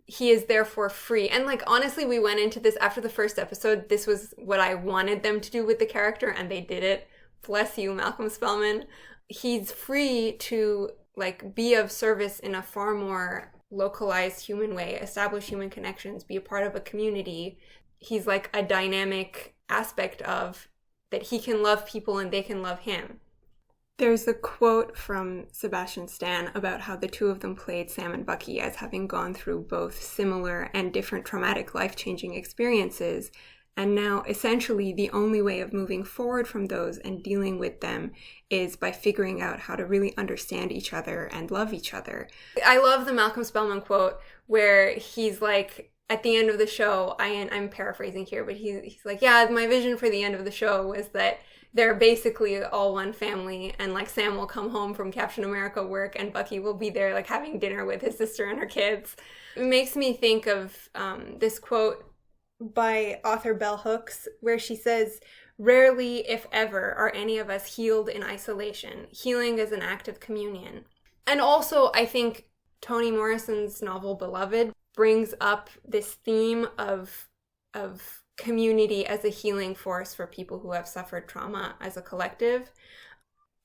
He is therefore free. And honestly, we went into this after the first episode. This was what I wanted them to do with the character, and they did it. Bless you, Malcolm Spellman. He's free to be of service in a far more localized human way, establish human connections, be a part of a community. He's a dynamic aspect of that he can love people and they can love him. There's a quote from Sebastian Stan about how the two of them played Sam and Bucky as having gone through both similar and different traumatic life-changing experiences, and now essentially the only way of moving forward from those and dealing with them is by figuring out how to really understand each other and love each other. I love the Malcolm Spellman quote where he's at the end of the show, I'm paraphrasing here, but he's yeah, my vision for the end of the show was that they're basically all one family, and Sam will come home from Captain America work and Bucky will be there having dinner with his sister and her kids. It makes me think of this quote by author Bell Hooks, where she says, "Rarely, if ever, are any of us healed in isolation. Healing is an act of communion." And also, I think Toni Morrison's novel Beloved brings up this theme of community as a healing force for people who have suffered trauma as a collective.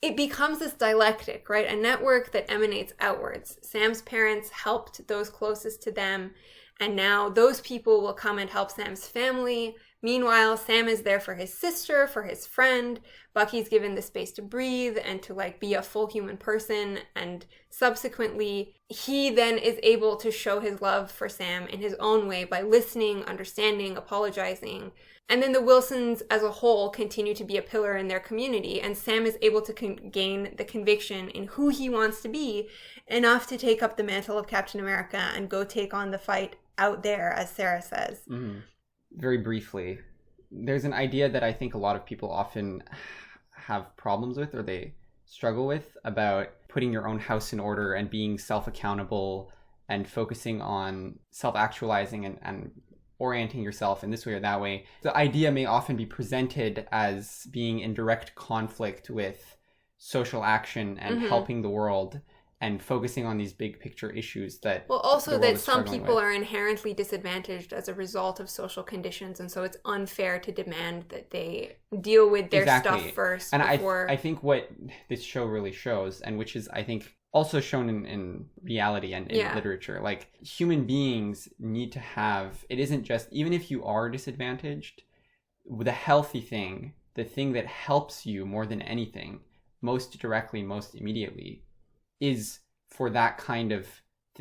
it becomes this dialectic, right? A network that emanates outwards. Sam's parents helped those closest to them, and now those people will come and help Sam's family. Meanwhile, Sam is there for his sister, for his friend. Bucky's given the space to breathe and to like be a full human person. And subsequently, he then is able to show his love for Sam in his own way by listening, understanding, apologizing. And then the Wilsons as a whole continue to be a pillar in their community. And Sam is able to gain the conviction in who he wants to be enough to take up the mantle of Captain America and go take on the fight out there, as Sarah says. Mm-hmm. Very briefly, there's an idea that I think a lot of people often have problems with, or they struggle with, about putting your own house in order and being self-accountable and focusing on self-actualizing and orienting yourself in this way or that way. The idea may often be presented as being in direct conflict with social action and helping the world and focusing on these big picture issues that also that some people are inherently disadvantaged as a result of social conditions, and so it's unfair to demand that they deal with their stuff first. And before... I think what this show really shows, and which is I think also shown in reality and in literature, like human beings need to have, it isn't just, even if you are disadvantaged, the healthy thing, the thing that helps you more than anything, most directly, most immediately, is for that kind of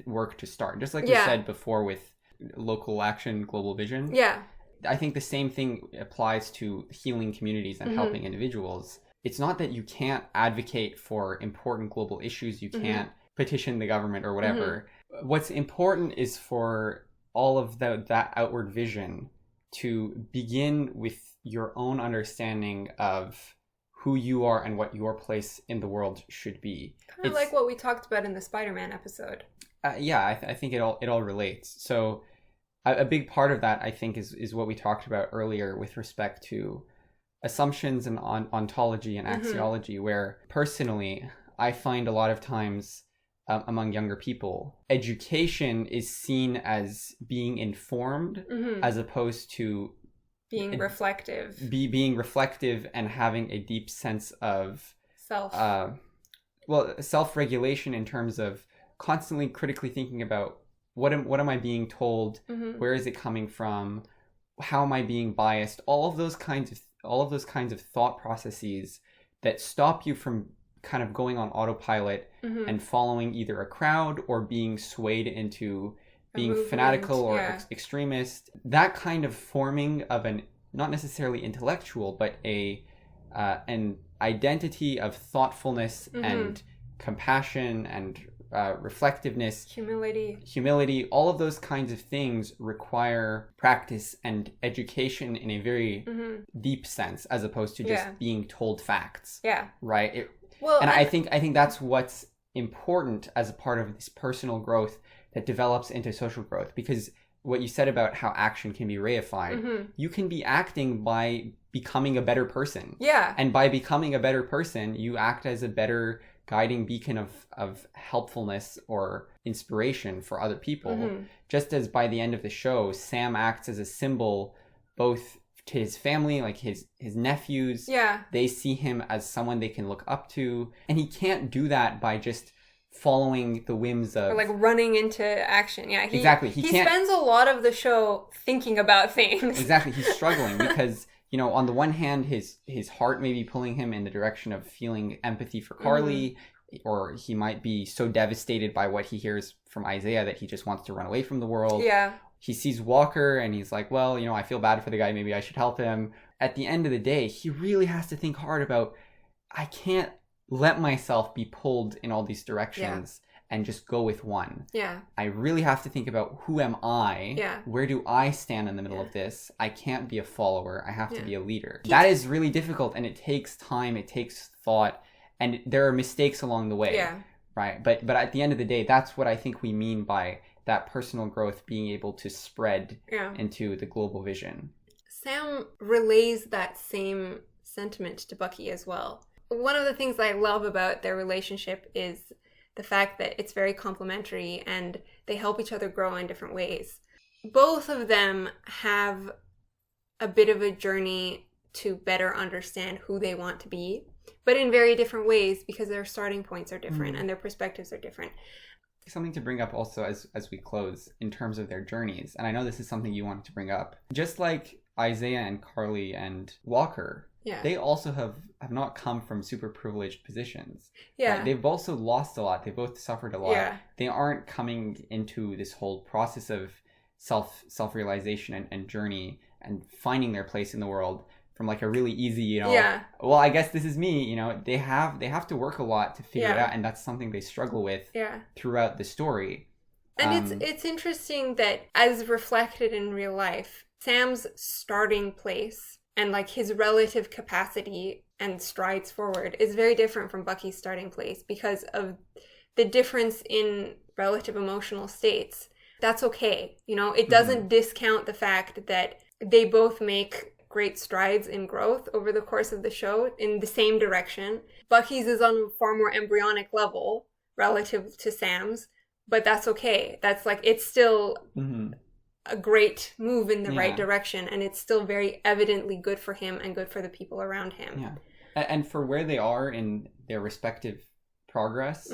work to start. Just like you said before with local action, global vision. Yeah. I think the same thing applies to healing communities and helping individuals. It's not that you can't advocate for important global issues, you can't petition the government or whatever. What's important is for all of that outward vision to begin with your own understanding of who you are and what your place in the world should be. Kind of like what we talked about in the Spider-Man episode. I think it all relates. So a big part of that, I think, is what we talked about earlier with respect to assumptions and ontology and axiology, where personally, I find a lot of times among younger people, education is seen as being informed as opposed to being reflective. Being reflective and having a deep sense of self-regulation in terms of constantly critically thinking about what am I being told, where is it coming from, how am I being biased, all of those kinds of thought processes that stop you from kind of going on autopilot and following either a crowd or being swayed into being fanatical or extremist. That kind of forming of an not necessarily intellectual, but an identity of thoughtfulness and compassion and reflectiveness, humility, all of those kinds of things require practice and education in a very deep sense, as opposed to just being told facts. Yeah. Right. I think that's what's important as a part of this personal growth that develops into social growth, because what you said about how action can be reified, you can be acting by becoming a better person. Yeah. And by becoming a better person, you act as a better guiding beacon of helpfulness or inspiration for other people. Just as by the end of the show, Sam acts as a symbol both to his family, like his nephews. Yeah. They see him as someone they can look up to. And he can't do that by just following the whims of... Or like running into action. Yeah, exactly. He spends a lot of the show thinking about things. Exactly. He's struggling because, on the one hand, his heart may be pulling him in the direction of feeling empathy for Carly, or he might be so devastated by what he hears from Isaiah that he just wants to run away from the world. Yeah. He sees Walker and he's like, well, I feel bad for the guy. Maybe I should help him. At the end of the day, he really has to think hard about, I can't let myself be pulled in all these directions and just go with one. Yeah. I really have to think about, who am I? Yeah. Where do I stand in the middle of this? I can't be a follower. I have to be a leader. That is really difficult, and it takes time. It takes thought, and there are mistakes along the way. Yeah. Right. But at the end of the day, that's what I think we mean by that personal growth being able to spread into the global vision. Sam relays that same sentiment to Bucky as well. One of the things I love about their relationship is the fact that it's very complementary and they help each other grow in different ways. Both of them have a bit of a journey to better understand who they want to be. but in very different ways because their starting points are different and their perspectives are different. Something to bring up also as we close in terms of their journeys, and I know this is something you wanted to bring up, just like Isaiah and Carly and Walker, they also have not come from super privileged positions. Right? They've also lost a lot. They both suffered a lot. They aren't coming into this whole process of self-realization and journey and finding their place in the world from like a really easy, well, I guess this is me, they have to work a lot to figure it out, and that's something they struggle with throughout the story. And it's interesting that as reflected in real life, Sam's starting place and like his relative capacity and strides forward is very different from Bucky's starting place because of the difference in relative emotional states. That's okay. It doesn't discount the fact that they both make great strides in growth over the course of the show in the same direction. Bucky's is on a far more embryonic level relative to Sam's, but that's okay. That's like, it's still a great move in the right direction, and it's still very evidently good for him and good for the people around him. Yeah. And for where they are in their respective progress,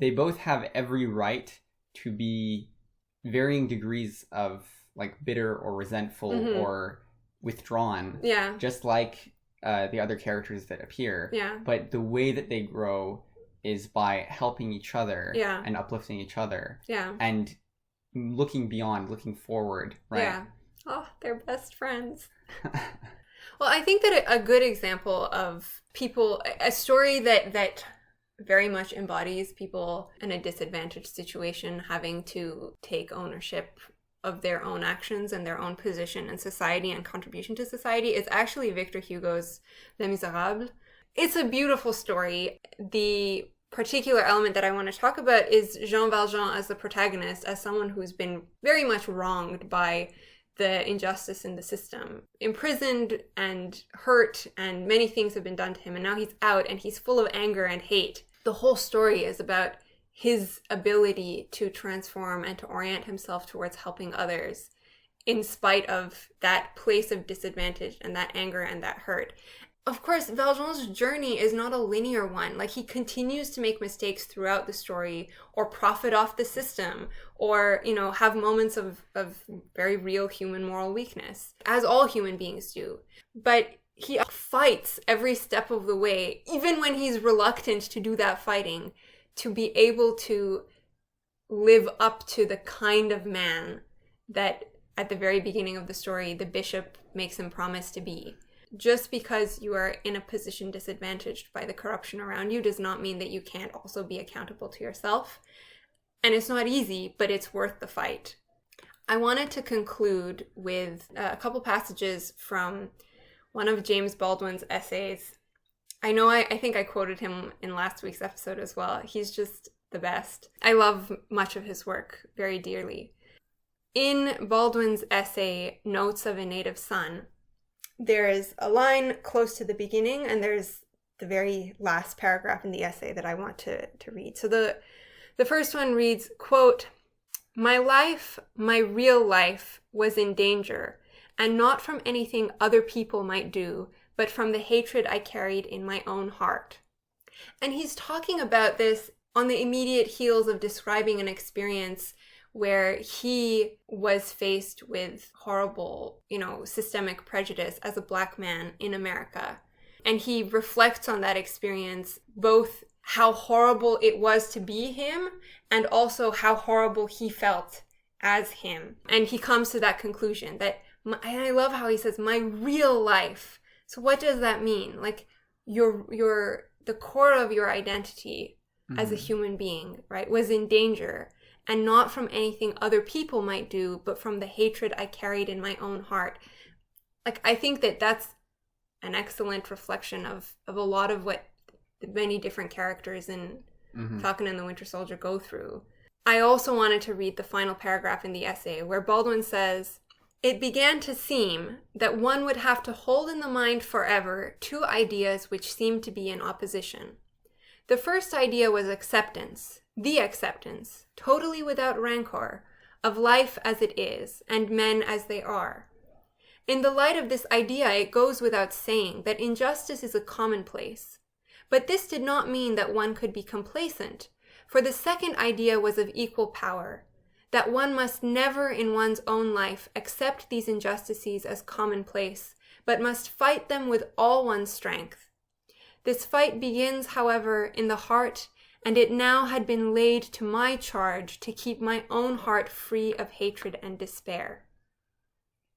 they both have every right to be varying degrees of like bitter or resentful or withdrawn, just like the other characters that appear. But the way that they grow is by helping each other and uplifting each other and looking beyond, looking forward, right? Oh, they're best friends. Well, I think that a good example of people, a story that very much embodies people in a disadvantaged situation having to take ownership of their own actions and their own position in society and contribution to society is actually Victor Hugo's Les Miserables. It's a beautiful story. The particular element that I want to talk about is Jean Valjean as the protagonist, as someone who's been very much wronged by the injustice in the system, imprisoned and hurt, and many things have been done to him, and now he's out and he's full of anger and hate. The whole story is about his ability to transform and to orient himself towards helping others in spite of that place of disadvantage and that anger and that hurt. Of course, Valjean's journey is not a linear one. Like, he continues to make mistakes throughout the story or profit off the system or, have moments of very real human moral weakness, as all human beings do. But he fights every step of the way, even when he's reluctant to do that fighting, to be able to live up to the kind of man that at the very beginning of the story, the bishop makes him promise to be. Just because you are in a position disadvantaged by the corruption around you does not mean that you can't also be accountable to yourself. And it's not easy, but it's worth the fight. I wanted to conclude with a couple passages from one of James Baldwin's essays. I know I think I quoted him in last week's episode as well. He's just the best. I love much of his work very dearly. In Baldwin's essay, Notes of a Native Son, there is a line close to the beginning, and there's the very last paragraph in the essay that I want to read. So the first one reads, quote, "My life, my real life, was in danger, and not from anything other people might do, but from the hatred I carried in my own heart." And he's talking about this on the immediate heels of describing an experience where he was faced with horrible, systemic prejudice as a Black man in America. And he reflects on that experience, both how horrible it was to be him and also how horrible he felt as him. And he comes to that conclusion and I love how he says, my real life. So what does that mean? Like the core of your identity as a human being, right, was in danger. And not from anything other people might do, but from the hatred I carried in my own heart. Like, I think that that's an excellent reflection of a lot of what the many different characters in Falcon and the Winter Soldier go through. I also wanted to read the final paragraph in the essay, where Baldwin says, "It began to seem that one would have to hold in the mind forever two ideas which seemed to be in opposition. The first idea was acceptance, the acceptance, totally without rancor, of life as it is, and men as they are. In the light of this idea, it goes without saying that injustice is a commonplace. But this did not mean that one could be complacent, for the second idea was of equal power, that one must never in one's own life accept these injustices as commonplace, but must fight them with all one's strength. This fight begins, however, in the heart, and it now had been laid to my charge to keep my own heart free of hatred and despair.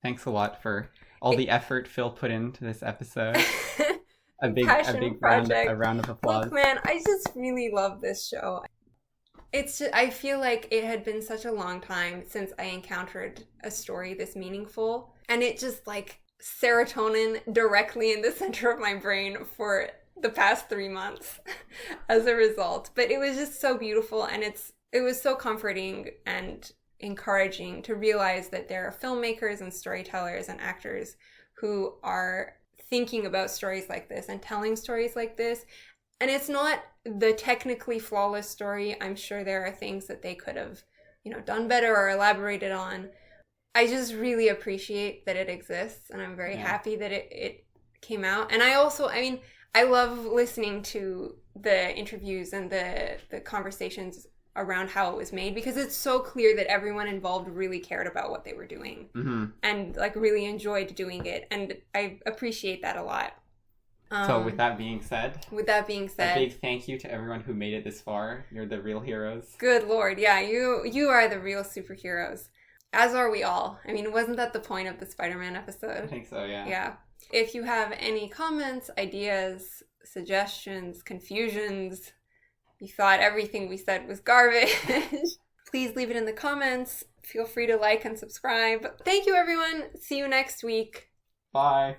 Thanks a lot for all the effort Phil put into this episode. a big round of applause. Look, man, I just really love this show. It's just, I feel like it had been such a long time since I encountered a story this meaningful, and it just like serotonin directly in the center of my brain for the past 3 months as a result. But it was just so beautiful, and it was so comforting and encouraging to realize that there are filmmakers and storytellers and actors who are thinking about stories like this and telling stories like this. And it's not the technically flawless story. I'm sure there are things that they could have, done better or elaborated on. I just really appreciate that it exists, and I'm very happy that it came out. And I love listening to the interviews and the conversations around how it was made, because it's so clear that everyone involved really cared about what they were doing and like really enjoyed doing it. And I appreciate that a lot. So with that being said, a big thank you to everyone who made it this far. You're the real heroes. Good Lord. Yeah, you are the real superheroes. As are we all. I mean, wasn't that the point of the Spider-Man episode? I think so, yeah. Yeah. If you have any comments, ideas, suggestions, confusions, you thought everything we said was garbage, please leave it in the comments. Feel free to like and subscribe. Thank you, everyone. See you next week. Bye.